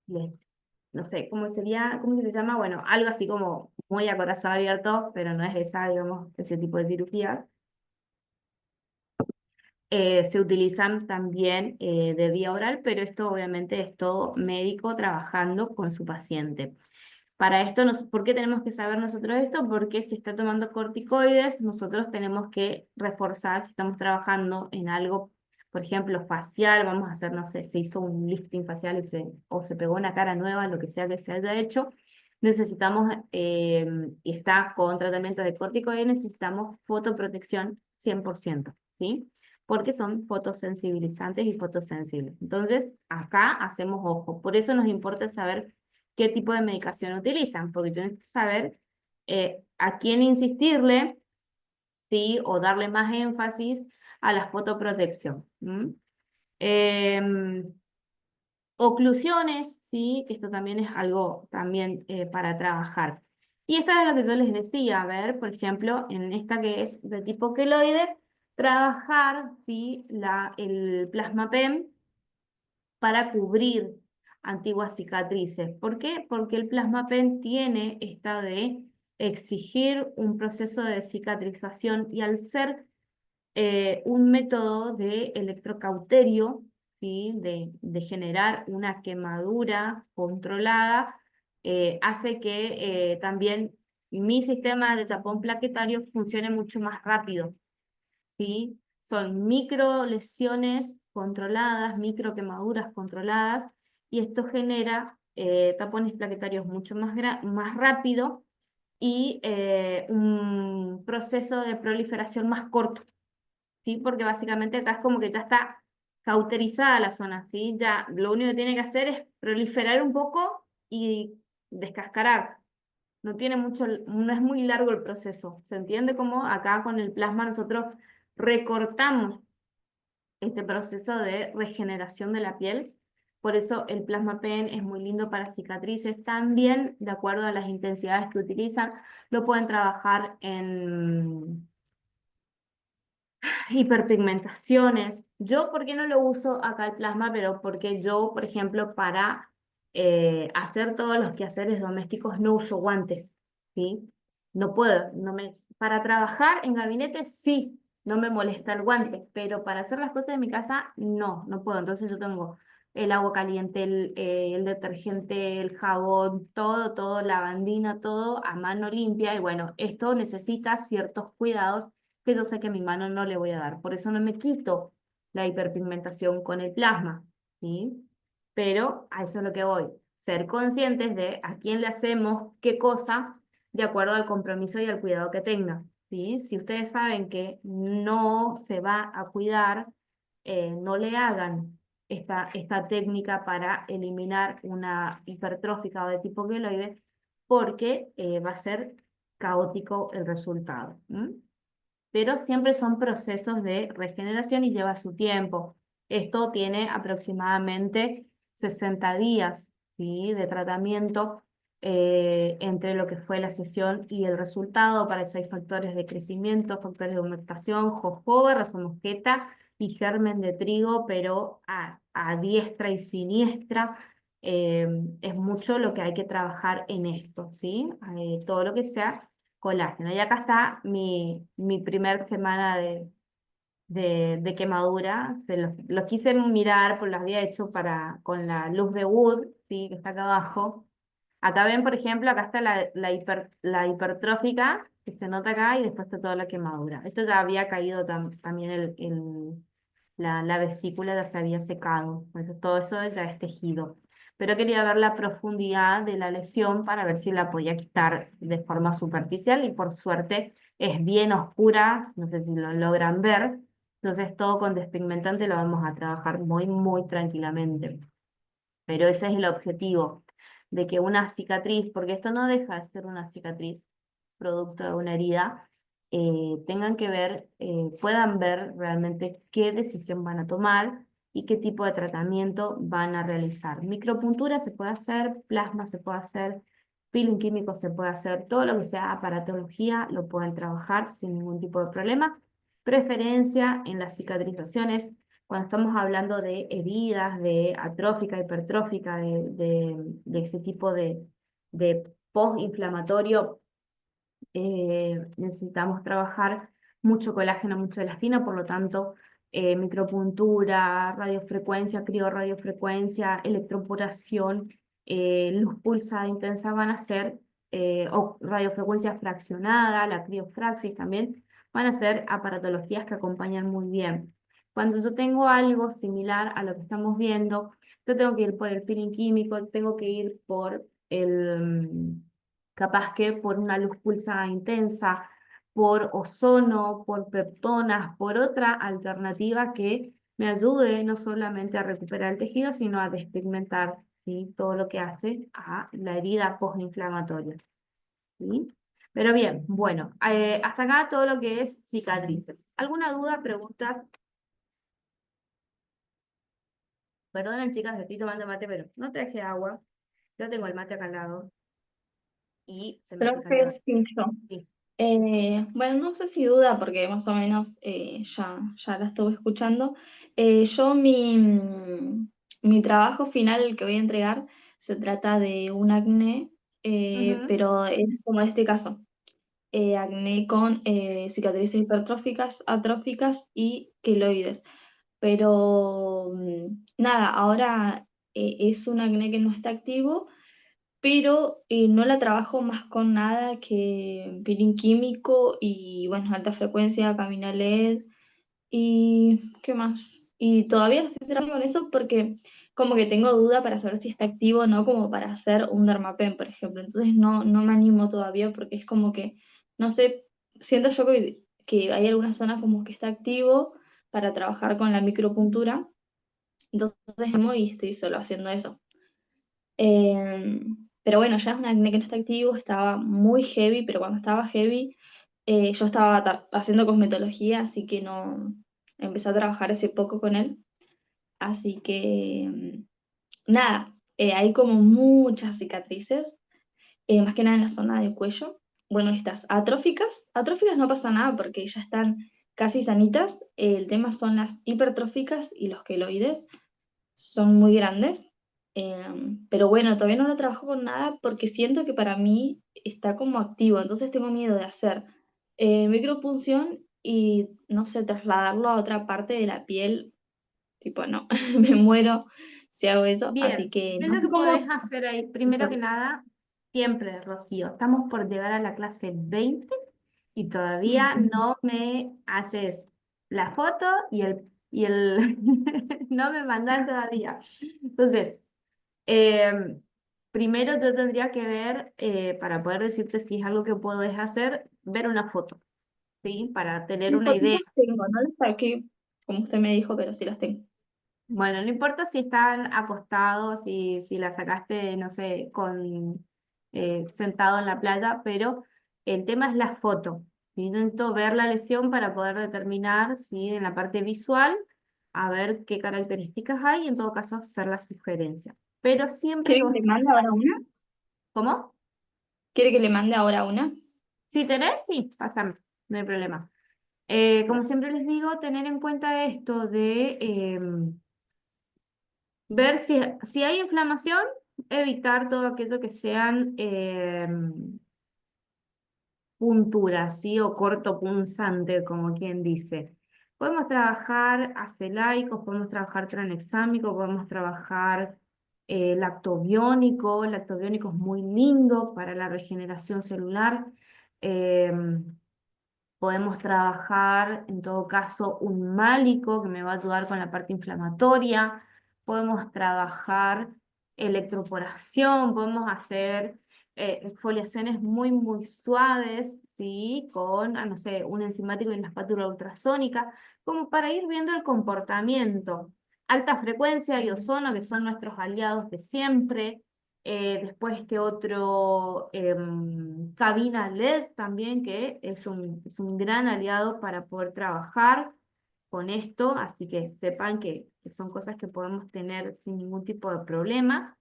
no sé, ¿cómo se llama? Bueno, algo así como muy a corazón abierto, pero no es esa, digamos, ese tipo de cirugía. Se utilizan también de vía oral, pero esto obviamente es todo médico trabajando con su paciente. Para esto, ¿por qué tenemos que saber nosotros esto? Porque si está tomando corticoides, nosotros tenemos que reforzar, si estamos trabajando en algo, por ejemplo, facial, vamos a hacer, no sé, se hizo un lifting facial o se pegó una cara nueva, lo que sea que se haya hecho, necesitamos, y está con tratamiento de corticoides, necesitamos fotoprotección 100%, ¿sí? Porque son fotosensibilizantes y fotosensibles. Entonces, acá hacemos ojo. Por eso nos importa saber qué tipo de medicación utilizan, porque tienes que saber a quién insistirle, ¿sí? O darle más énfasis a la fotoprotección. Oclusiones, ¿sí? Que esto también es algo también para trabajar. Y esta es lo que yo les decía, a ver, por ejemplo, en esta que es de tipo queloide, trabajar, ¿sí? El plasma PEM para cubrir antiguas cicatrices. ¿Por qué? Porque el plasma PEN tiene esta de exigir un proceso de cicatrización y al ser un método de electrocauterio, ¿sí? de generar una quemadura controlada, hace que también mi sistema de tapón plaquetario funcione mucho más rápido, ¿sí? Son micro lesiones controladas, micro quemaduras controladas, y esto genera tapones plaquetarios mucho más rápido y un proceso de proliferación más corto, ¿sí? Porque básicamente acá es como que ya está cauterizada la zona, ¿sí? Ya lo único que tiene que hacer es proliferar un poco y descascarar. No es muy largo el proceso. ¿Se entiende cómo acá con el plasma nosotros recortamos este proceso de regeneración de la piel? Por eso el plasma PEN es muy lindo para cicatrices. También, de acuerdo a las intensidades que utilizan, lo pueden trabajar en hiperpigmentaciones. Yo, ¿por qué no lo uso acá el plasma? Pero porque yo, por ejemplo, para hacer todos los quehaceres domésticos no uso guantes, ¿sí? No puedo, para trabajar en gabinete sí, no me molesta el guante, pero para hacer las cosas en mi casa no puedo. Entonces yo tengo el agua caliente, el detergente, el jabón, todo, lavandina, todo a mano limpia. Y bueno, esto necesita ciertos cuidados que yo sé que a mi mano no le voy a dar. Por eso no me quito la hiperpigmentación con el plasma, ¿sí? Pero a eso es lo que voy. Ser conscientes de a quién le hacemos qué cosa de acuerdo al compromiso y al cuidado que tenga, ¿sí? Si ustedes saben que no se va a cuidar, no le hagan esta técnica para eliminar una hipertrófica o de tipo queloide, porque va a ser caótico el resultado. Pero siempre son procesos de regeneración y lleva su tiempo. Esto tiene aproximadamente 60 días, ¿sí? de tratamiento entre lo que fue la sesión y el resultado. Para eso hay factores de crecimiento, factores de humectación, jojoba, razomosqueta y germen de trigo, pero a diestra y siniestra. Es mucho lo que hay que trabajar en esto, ¿sí? Todo lo que sea colágeno. Y acá está mi primer semana de quemadura. Los quise mirar, pues los había hecho con la luz de Wood, ¿sí? Que está acá abajo. Acá ven, por ejemplo, acá está la hipertrófica, que se nota acá, y después está toda la quemadura. Esto ya había caído también la vesícula, ya se había secado. Entonces, todo eso ya es tejido. Pero quería ver la profundidad de la lesión para ver si la podía quitar de forma superficial, y por suerte es bien oscura, no sé si lo logran ver. Entonces, todo con despigmentante lo vamos a trabajar muy, muy tranquilamente. Pero ese es el objetivo, de que una cicatriz, porque esto no deja de ser una cicatriz, producto de una herida, tengan que ver, puedan ver realmente qué decisión van a tomar y qué tipo de tratamiento van a realizar. Micropuntura se puede hacer, plasma se puede hacer, peeling químico se puede hacer, todo lo que sea aparatología lo pueden trabajar sin ningún tipo de problema. Preferencia en las cicatrizaciones cuando estamos hablando de heridas, de atrófica, hipertrófica, de ese tipo de postinflamatorio, necesitamos trabajar mucho colágeno, mucha elastina, por lo tanto, micropuntura, radiofrecuencia, criorradiofrecuencia, electroporación, luz pulsada intensa van a ser, o radiofrecuencia fraccionada, la criofraxis también, van a ser aparatologías que acompañan muy bien. Cuando yo tengo algo similar a lo que estamos viendo, yo tengo que ir por el peeling químico, tengo que ir por capaz que por una luz pulsada intensa, por ozono, por peptonas, por otra alternativa que me ayude no solamente a recuperar el tejido, sino a despigmentar, ¿sí? Todo lo que hace a la herida postinflamatoria, ¿sí? Pero bien, bueno, hasta acá todo lo que es cicatrices. ¿Alguna duda, preguntas? Perdonen, chicas, estoy tomando mate, pero no traje agua. Yo tengo el mate acá al lado y se me hace Profe, calor. sí, yo. Sí. Bueno, no sé si duda, porque más o menos ya la estuve escuchando. Yo mi trabajo final, el que voy a entregar, se trata de un acné, Ujú. pero es como este caso, acné con cicatrices hipertróficas, atróficas y queloides. Pero nada, ahora es un acné que no está activo, pero no la trabajo más con nada que peeling químico y, bueno, alta frecuencia, camina LED y ¿qué más? Y todavía estoy trabajando con eso porque como que tengo duda para saber si está activo o no, como para hacer un dermapen, por ejemplo. Entonces no me animo todavía porque es como que, no sé, siento yo que hay algunas zonas como que está activo para trabajar con la micropuntura. Entonces, y estoy solo haciendo eso. Pero bueno, ya es un acné que no está activo, estaba muy heavy, pero cuando estaba heavy, yo estaba haciendo cosmetología, así que no empecé a trabajar hace poco con él. Así que nada, hay como muchas cicatrices, más que nada en la zona del cuello. Bueno, estas atróficas no pasa nada porque ya están casi sanitas. El tema son las hipertróficas y los queloides son muy grandes. Pero bueno, todavía no lo trabajo con nada porque siento que para mí está como activo, entonces tengo miedo de hacer micropunción y, no sé, trasladarlo a otra parte de la piel, tipo, no, me muero si hago eso, así Bien, que ¿qué es no lo sé que cómo... podés hacer ahí? Primero que nada, siempre, Rocío, estamos por llegar a la clase 20 y todavía no me haces la foto no me mandan todavía. Entonces, primero yo tendría que ver, para poder decirte si es algo que podés hacer, ver una foto, ¿sí? Para tener Mis una idea. fotitos tengo, no las saqué como usted me dijo, pero sí las tengo. Bueno, no importa si están acostados, si la sacaste, no sé, sentado en la playa, pero el tema es la foto. ¿Sí? Necesito ver la lesión para poder determinar si en la parte visual, a ver qué características hay y en todo caso hacer la sugerencia. Pero siempre que ¿Quiere vos... que le mande ahora una? ¿Cómo? ¿Quiere que le mande ahora una? Si tenés, sí, pásame, no hay problema. Como siempre les digo, tener en cuenta esto de ver si hay inflamación, evitar todo aquello que sean puntura, ¿sí? O corto punzante, como quien dice. Podemos trabajar acelaicos, podemos trabajar tranexámico, podemos trabajar lactobiónico. Lactobiónico es muy lindo para la regeneración celular. Podemos trabajar, en todo caso, un málico que me va a ayudar con la parte inflamatoria. Podemos trabajar electroporación, podemos hacer exfoliaciones muy, muy suaves, ¿sí? Con, no sé, un enzimático y una espátula ultrasónica, como para ir viendo el comportamiento. Alta frecuencia y ozono, que son nuestros aliados de siempre. Después este otro, cabina LED también, que es un gran aliado para poder trabajar con esto, así que sepan que son cosas que podemos tener sin ningún tipo de problema.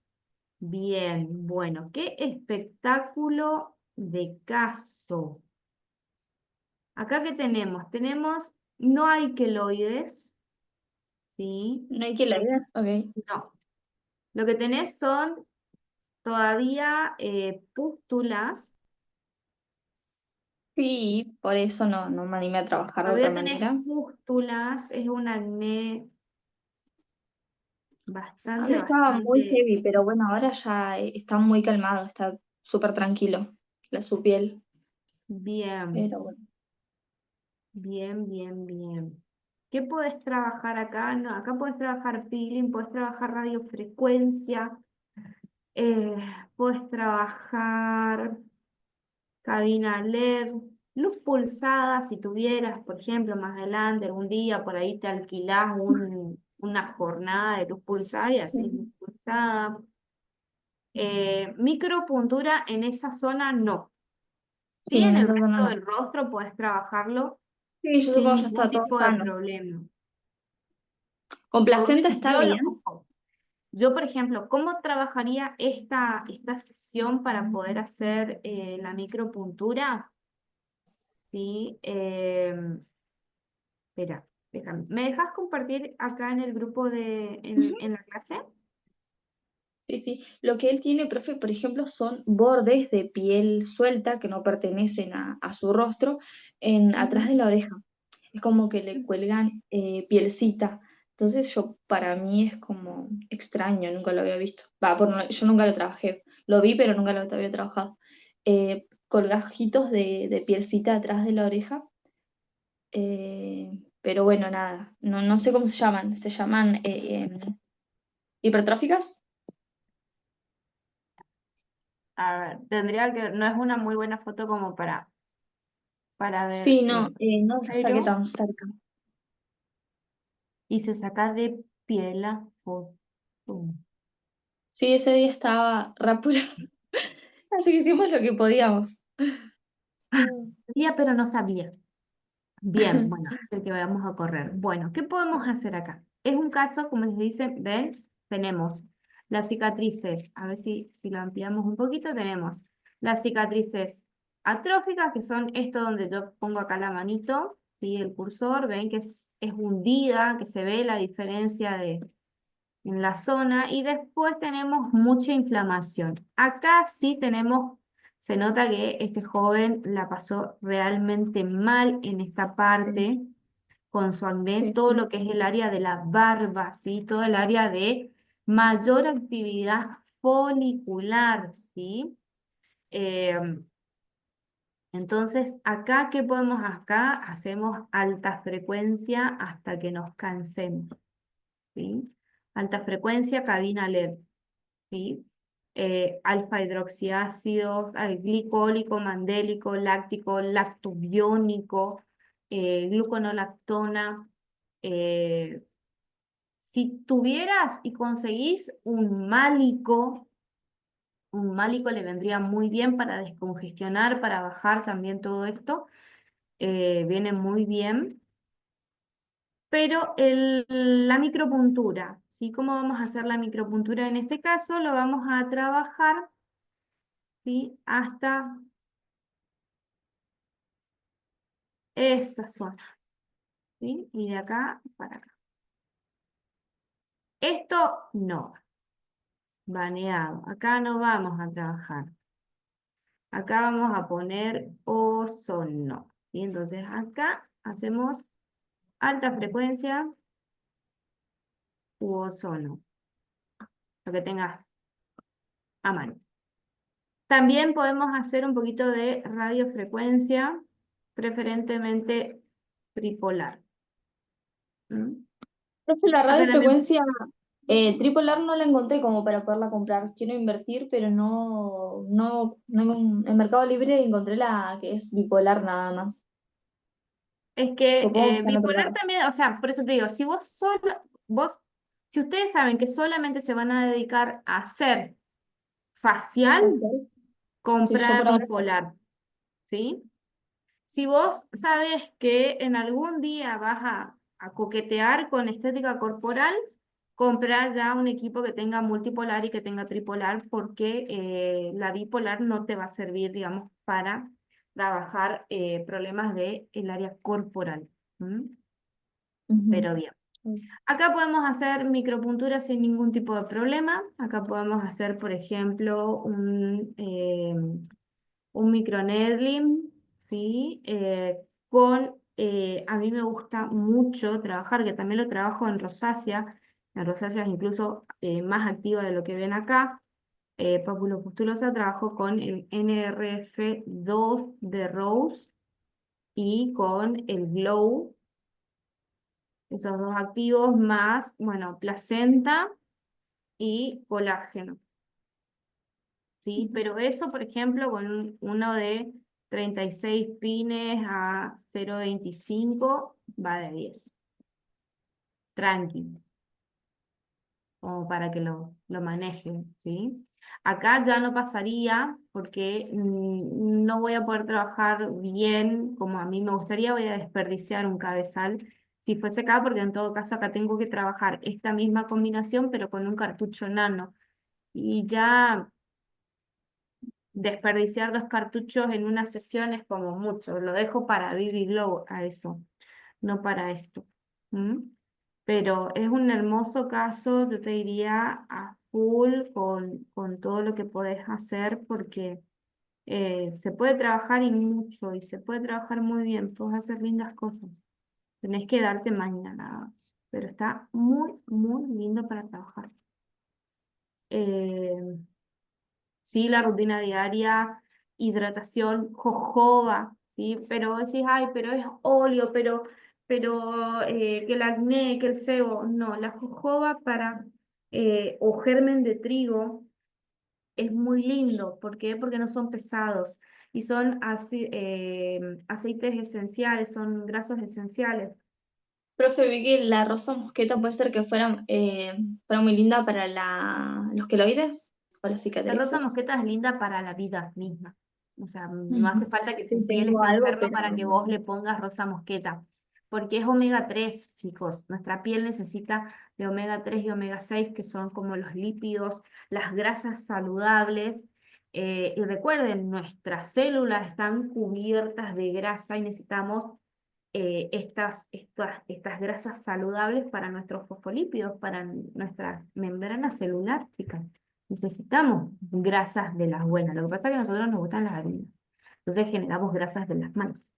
Bien, bueno, qué espectáculo de caso. Acá que tenemos, no hay queloides, ¿sí? ¿No hay que leer? Ok. No. Lo que tenés son todavía pústulas. Y por eso no me animé a trabajar de otra Todavía tenés manera. pústulas, es un acné Antes bastante, estaba muy bastante heavy, pero bueno, ahora ya está muy calmado, está súper tranquilo su piel. bien, Pero bueno. bien, bien, bien. ¿Qué podés trabajar acá? No, acá podés trabajar peeling, podés trabajar radiofrecuencia, eh, podés trabajar cabina LED, luz pulsada, si tuvieras, por ejemplo, más adelante, algún día por ahí te alquilás una jornada de luz pulsada y haces luz pulsada. Micropuntura en esa zona no. Sí, Sí, en en el esa zona resto no. del rostro puedes trabajarlo Sí, yo sin supongo que ya ningún está todo tipo de sano. problema. Con Por placenta mí, está bien. ojo, yo, por ejemplo, ¿cómo trabajaría esta sesión para poder hacer la micropuntura? Sí, espera, déjame. ¿Me dejas compartir acá en el grupo Ujú. en la clase? Sí, sí. Lo que él tiene, profe, por ejemplo, son bordes de piel suelta que no pertenecen a su rostro atrás Ujú. de la oreja. Es como que le cuelgan pielcita. Entonces para mí es como extraño, nunca lo había visto. Yo nunca lo trabajé. Lo vi, pero nunca lo había trabajado. Colgajitos de pielcita atrás de la oreja. Pero bueno, nada. No sé cómo se llaman. Se llaman hipertróficas. A ver, no es una muy buena foto como para ver, Sí, no se saqué pero tan cerca. hice sacar de piel la foto. Sí, ese día estaba rápida. Así que hicimos lo que podíamos. Sabía, pero no sabía. Bien, bueno, el que vamos a correr. Bueno, ¿qué podemos hacer acá? Es un caso, como les dice, ven, tenemos las cicatrices, a ver si lo ampliamos un poquito, tenemos las cicatrices atróficas, que son esto donde yo pongo acá la manito, ¿sí? El cursor, ven que es hundida, que se ve la diferencia en la zona, y después tenemos mucha inflamación. Acá sí tenemos, se nota que este joven la pasó realmente mal en esta parte con su acné, Sí, todo sí. lo que es el área de la barba, ¿sí? Todo el área de mayor actividad folicular, ¿sí? Eh, entonces, acá, ¿qué podemos acá? Hacemos alta frecuencia hasta que nos cansemos, ¿sí? Alta frecuencia, cabina LED. ¿Sí? Alfa hidroxiácido, glicólico, mandélico, láctico, lactobiónico, gluconolactona. eh, si tuvieras y conseguís un málico le vendría muy bien para descongestionar, para bajar también todo esto, viene muy bien. Pero la micropuntura, ¿sí? ¿Cómo vamos a hacer la micropuntura en este caso? Lo vamos a trabajar, ¿sí? Hasta esta zona, ¿sí? Y de acá para acá. Esto no, baneado. Acá no vamos a trabajar. Acá vamos a poner ozono. ¿Sí? Entonces acá hacemos alta frecuencia u ozono, lo que tengas a mano. También podemos hacer un poquito de radiofrecuencia, preferentemente tripolar. ¿Mm? Profe, la Acá también radiofrecuencia tripolar no la encontré como para poderla comprar. Quiero invertir, pero no en Mercado Libre encontré la que es bipolar nada más. es que Supongo que está en otro bipolar lado. también, o sea, por eso te digo, si si ustedes saben que solamente se van a dedicar a hacer facial, Ok. Sí, yo comprar por ahora. bipolar, ¿sí? Si vos sabes que en algún día vas a coquetear con estética corporal, comprar ya un equipo que tenga multipolar y que tenga tripolar, porque la bipolar no te va a servir, digamos, para trabajar problemas del área corporal. ¿Mm? Ujú. Pero bien. Acá podemos hacer micropuntura sin ningún tipo de problema. Acá podemos hacer, por ejemplo, un microneedling, ¿sí? A mí me gusta mucho trabajar, que también lo trabajo en rosácea es incluso más activa de lo que ven acá, papulopustulosa, trabajo con el NRF2 de Rose y con el Glow, esos dos activos más, bueno, placenta y colágeno. ¿Sí? Pero eso, por ejemplo, con uno de 36 pines a 0,25 va de 10. Tranqui, como para que lo manejen, ¿sí? Acá ya no pasaría porque no voy a poder trabajar bien como a mí me gustaría, voy a desperdiciar un cabezal si fuese acá, porque en todo caso acá tengo que trabajar esta misma combinación, pero con un cartucho nano. Y ya desperdiciar 2 cartuchos en una sesión es como mucho. Lo dejo para Baby Glow a eso, no para esto. ¿Mm? Pero es un hermoso caso, yo te diría a full con todo lo que podés hacer porque se puede trabajar y mucho y se puede trabajar muy bien, puedes hacer lindas cosas. Tenés que darte mañana nada más, pero está muy, muy lindo para trabajar. Eh, Sí, la rutina diaria, hidratación, jojoba, ¿sí? Pero decís, ay, pero es óleo, pero que el acné, que el sebo. No, la jojoba o germen de trigo es muy lindo. ¿Por qué? Porque no son pesados y son aceites esenciales, son grasos esenciales. Profe, vi que la rosa mosqueta puede ser que fuera muy linda para los queloides o las La rosa cicatrices. mosqueta es linda para la vida misma. O sea, no hace Ujú. falta que Sí, tu piel tengo esté algo, enferma pero para que vos le pongas rosa mosqueta. Porque es omega 3, chicos. Nuestra piel necesita de omega 3 y omega 6, que son como los lípidos, las grasas saludables. Y recuerden, nuestras células están cubiertas de grasa y necesitamos estas grasas saludables para nuestros fosfolípidos, para nuestra membrana celular, chicas. Necesitamos grasas de las buenas. Lo que pasa es que a nosotros nos gustan las harinas. Entonces generamos grasas de las malas.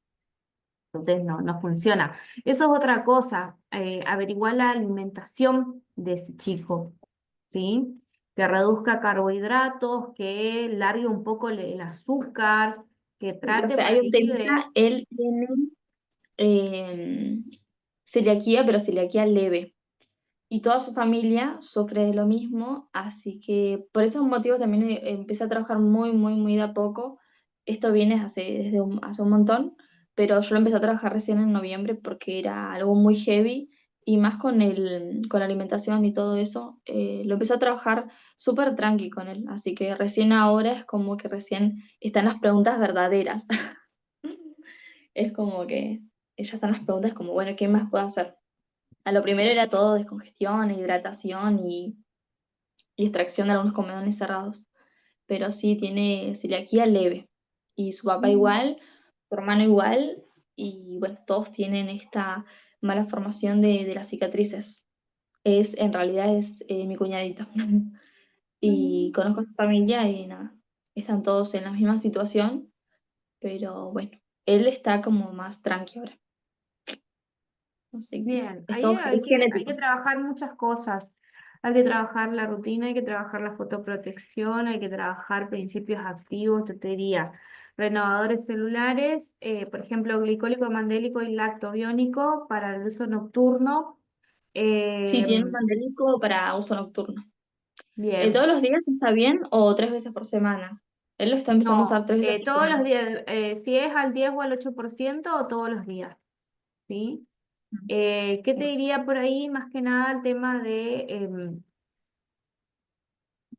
Entonces no funciona. Eso es otra cosa. Averiguar la alimentación de ese chico, ¿sí? Que reduzca carbohidratos, que largue un poco el azúcar, que sí, trate profe, por hay un ahí de... temita, él tiene eh, celiaquía, pero celiaquía leve. Y toda su familia sufre de lo mismo, así que por esos motivos también empecé a trabajar muy, muy, muy de a poco. Esto viene hace un montón, pero yo lo empecé a trabajar recién en noviembre porque era algo muy heavy y más con la alimentación y todo eso. Lo empecé a trabajar súper tranqui con él, así que recién ahora es como que recién están las preguntas verdaderas. Es como que ya están las preguntas como, bueno, ¿qué más puedo hacer? A lo primero era todo descongestión, hidratación y extracción de algunos comedones cerrados. Pero sí tiene celiaquía leve. Y su papá igual, su hermano igual, y bueno, todos tienen esta mala formación de las cicatrices. En realidad es mi cuñadito. Y conozco a su familia y nada, están todos en la misma situación, pero bueno, él está como más tranqui ahora. Así que Bien, es ahí todo hay hay genético. que trabajar muchas cosas. Hay que trabajar la rutina, hay que trabajar la fotoprotección, hay que trabajar principios activos, yo te diría, renovadores celulares, por ejemplo, glicólico mandélico y lactobiónico para el uso nocturno. Sí, Eh, tiene un mandélico para uso nocturno. bien, ¿Todos los días está bien o 3 veces por semana? Él lo está empezando a usar no, 3 veces por todos los semana. días, si es al 10 o al 8% o todos los días, ¿sí? ¿Qué te Sí. diría por ahí? Más que nada el tema de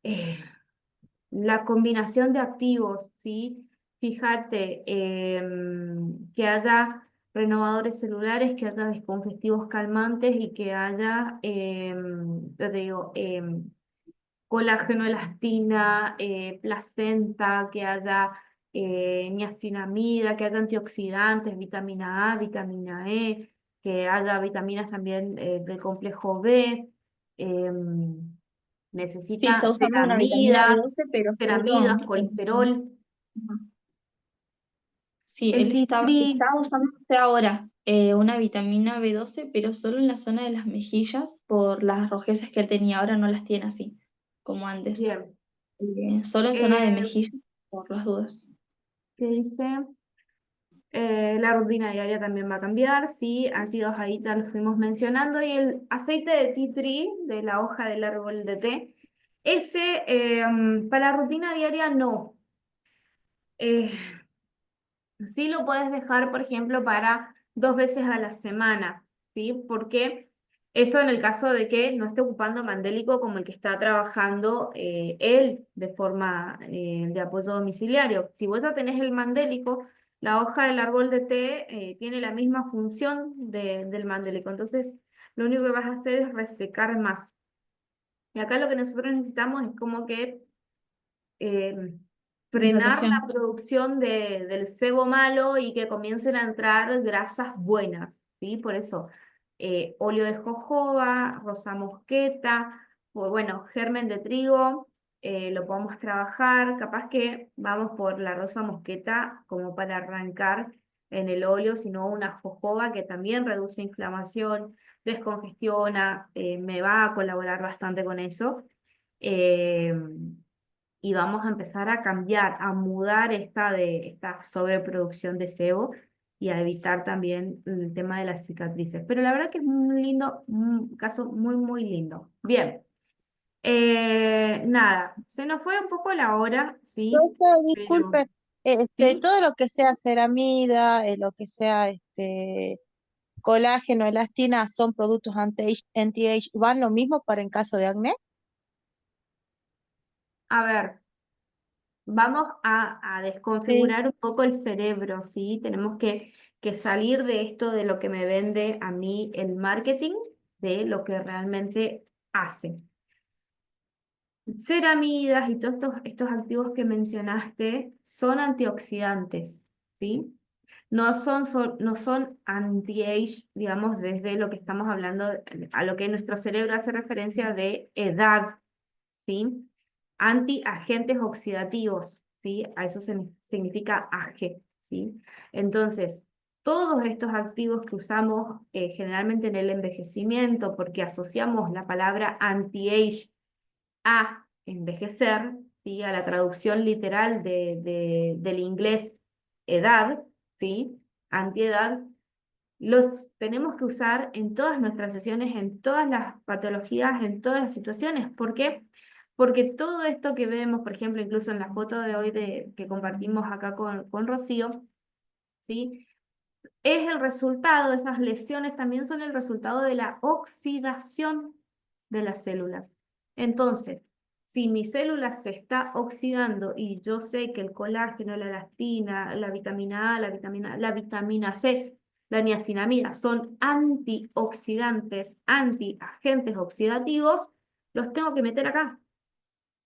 eh, la combinación de activos, ¿sí? Fíjate que haya renovadores celulares, que haya descongestivos calmantes y que haya, ya te digo, colágeno, elastina, placenta, que haya niacinamida, que haya antioxidantes, vitamina A, vitamina E, que haya vitaminas también del complejo B. em, Sí, está Necesita usando una vitamina B12, pero solo ceramidas, colesterol, Ujú. Sí, el él tea está tree. usándose ahora una vitamina B12, pero solo en la zona de las mejillas por las rojeces que él tenía. Ahora no las tiene así, como antes. Bien. Solo en zona de Eh, mejillas, por las dudas. ¿Qué dice? La rutina diaria también va a cambiar, sí, ácidos ahí ya los fuimos mencionando, y el aceite de tea tree, de la hoja del árbol de té, ese para la rutina diaria no. Eh, Sí lo puedes dejar, por ejemplo, para 2 veces a la semana, ¿sí? Porque eso en el caso de que no esté ocupando mandélico como el que está trabajando él de forma de apoyo domiciliario. Si vos ya tenés el mandélico, la hoja del árbol de té tiene la misma función del mandélico. Entonces, lo único que vas a hacer es resecar más. Y acá lo que nosotros necesitamos es como que eh, frenar Hidratación. la producción del sebo malo y que comiencen a entrar grasas buenas, ¿sí? Por eso, óleo de jojoba, rosa mosqueta, o bueno, germen de trigo, lo podemos trabajar, capaz que vamos por la rosa mosqueta como para arrancar en el óleo, sino una jojoba que también reduce inflamación, descongestiona, me va a colaborar bastante con eso. Eh, y vamos a empezar a cambiar, a mudar esta sobreproducción de sebo y a evitar también el tema de las cicatrices. Pero la verdad que es muy lindo, un caso muy, muy lindo. Bien, nada, se nos fue un poco la hora, ¿sí? Profe, Pero, disculpe, ¿sí? todo lo que sea ceramida, lo que sea colágeno, elastina, son productos anti-age, ¿van lo mismo para en caso de acné? A ver, vamos a Sí. desconfigurar un poco el cerebro, ¿sí? Tenemos que salir de esto de lo que me vende a mí el marketing, de lo que realmente hace. Ceramidas y todos estos activos que mencionaste son antioxidantes, ¿sí? No son anti-age, digamos, desde lo que estamos hablando, a lo que nuestro cerebro hace referencia de edad, ¿sí? Antiagentes oxidativos, ¿sí? A eso significa AGE, ¿sí? Entonces, todos estos activos que usamos generalmente en el envejecimiento, porque asociamos la palabra anti-age a envejecer, ¿sí? A la traducción literal del inglés edad, ¿sí? Antiedad, los tenemos que usar en todas nuestras sesiones, en todas las patologías, en todas las situaciones. ¿Por qué? Porque todo esto que vemos, por ejemplo, incluso en la foto de hoy que compartimos acá con Rocío, ¿sí? Es el resultado, esas lesiones también son el resultado de la oxidación de las células. Entonces, si mi célula se está oxidando y yo sé que el colágeno, la elastina, la vitamina A, la vitamina C, la niacinamida son antioxidantes, antiagentes oxidativos, los tengo que meter acá,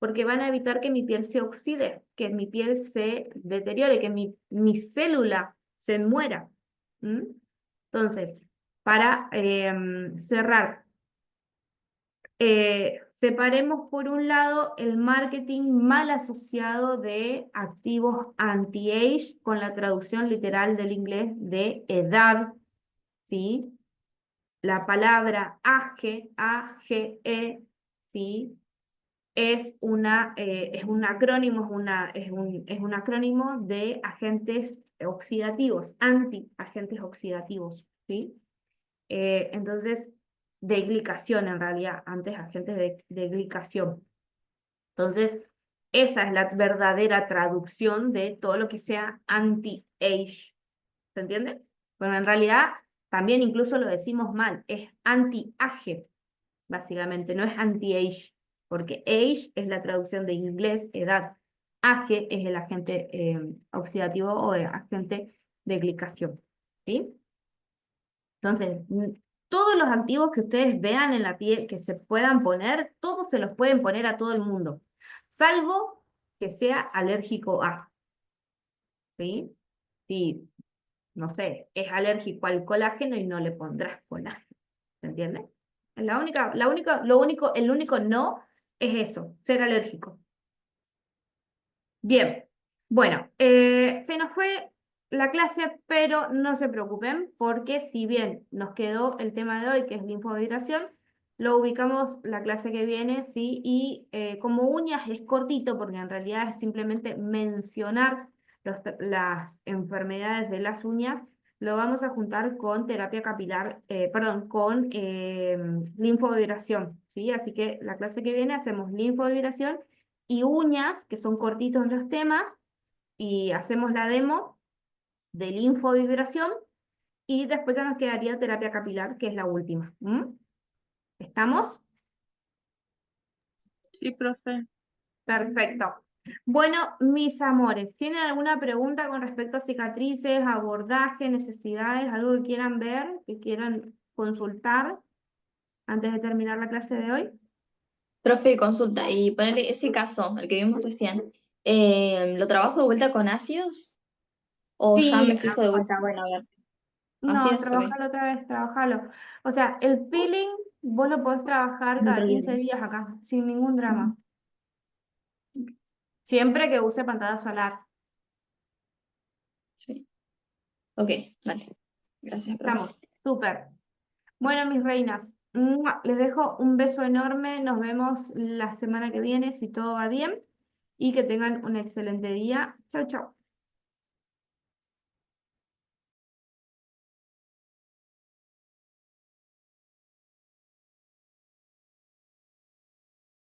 porque van a evitar que mi piel se oxide, que mi piel se deteriore, que mi célula se muera. ¿Mm? Entonces, para cerrar, Separemos por un lado el marketing mal asociado de activos anti-age con la traducción literal del inglés de edad, ¿sí? La palabra AGE, AGE, ¿sí? Es un acrónimo, es un acrónimo de agentes oxidativos, antiagentes oxidativos, ¿sí? Entonces, de glicación en realidad, antes agentes de glicación. Entonces, esa es la verdadera traducción de todo lo que sea anti-age. ¿Se entiende? Bueno, en realidad también incluso lo decimos mal, es anti-age, básicamente, no es anti-age, porque age es la traducción de inglés, edad. Age es el agente oxidativo o el agente de glicación. ¿Sí? Entonces, todos los activos que ustedes vean en la piel que se puedan poner, todos se los pueden poner a todo el mundo, salvo que sea alérgico a. ¿Sí? Si, no sé, es alérgico al colágeno y no le pondrás colágeno. ¿Se entiende? El único no es eso, ser alérgico. Bien, bueno, se nos fue la clase, pero no se preocupen, porque si bien nos quedó el tema de hoy, que es linfovibración, lo ubicamos la clase que viene, ¿sí? Y como uñas es cortito, porque en realidad es simplemente mencionar las enfermedades de las uñas, lo vamos a juntar con terapia capilar, perdón, con linfovibración, ¿sí? Así que la clase que viene hacemos linfovibración y uñas, que son cortitos los temas, y hacemos la demo de linfovibración, y después ya nos quedaría terapia capilar, que es la última. ¿Estamos? Sí, profe. Perfecto. Bueno, mis amores, ¿tienen alguna pregunta con respecto a cicatrices, abordaje, necesidades, algo que quieran ver, que quieran consultar antes de terminar la clase de hoy? Profe, consulta, y ponerle ese caso, el que vimos recién, ¿lo trabajo de vuelta con ácidos? ¿O ya Sí, me fijo de vuelta? Bueno, a ver, no, ácidos, ok. trabajalo otra vez, trabajalo. O sea, el peeling vos lo podés trabajar No hay cada 15 problema. días acá, sin ningún drama. Siempre que use pantalla solar. Sí. Ok, dale. Gracias, profe. Estamos, súper. Bueno, mis reinas, les dejo un beso enorme. Nos vemos la semana que viene, si todo va bien. Y que tengan un excelente día. Chau, chau.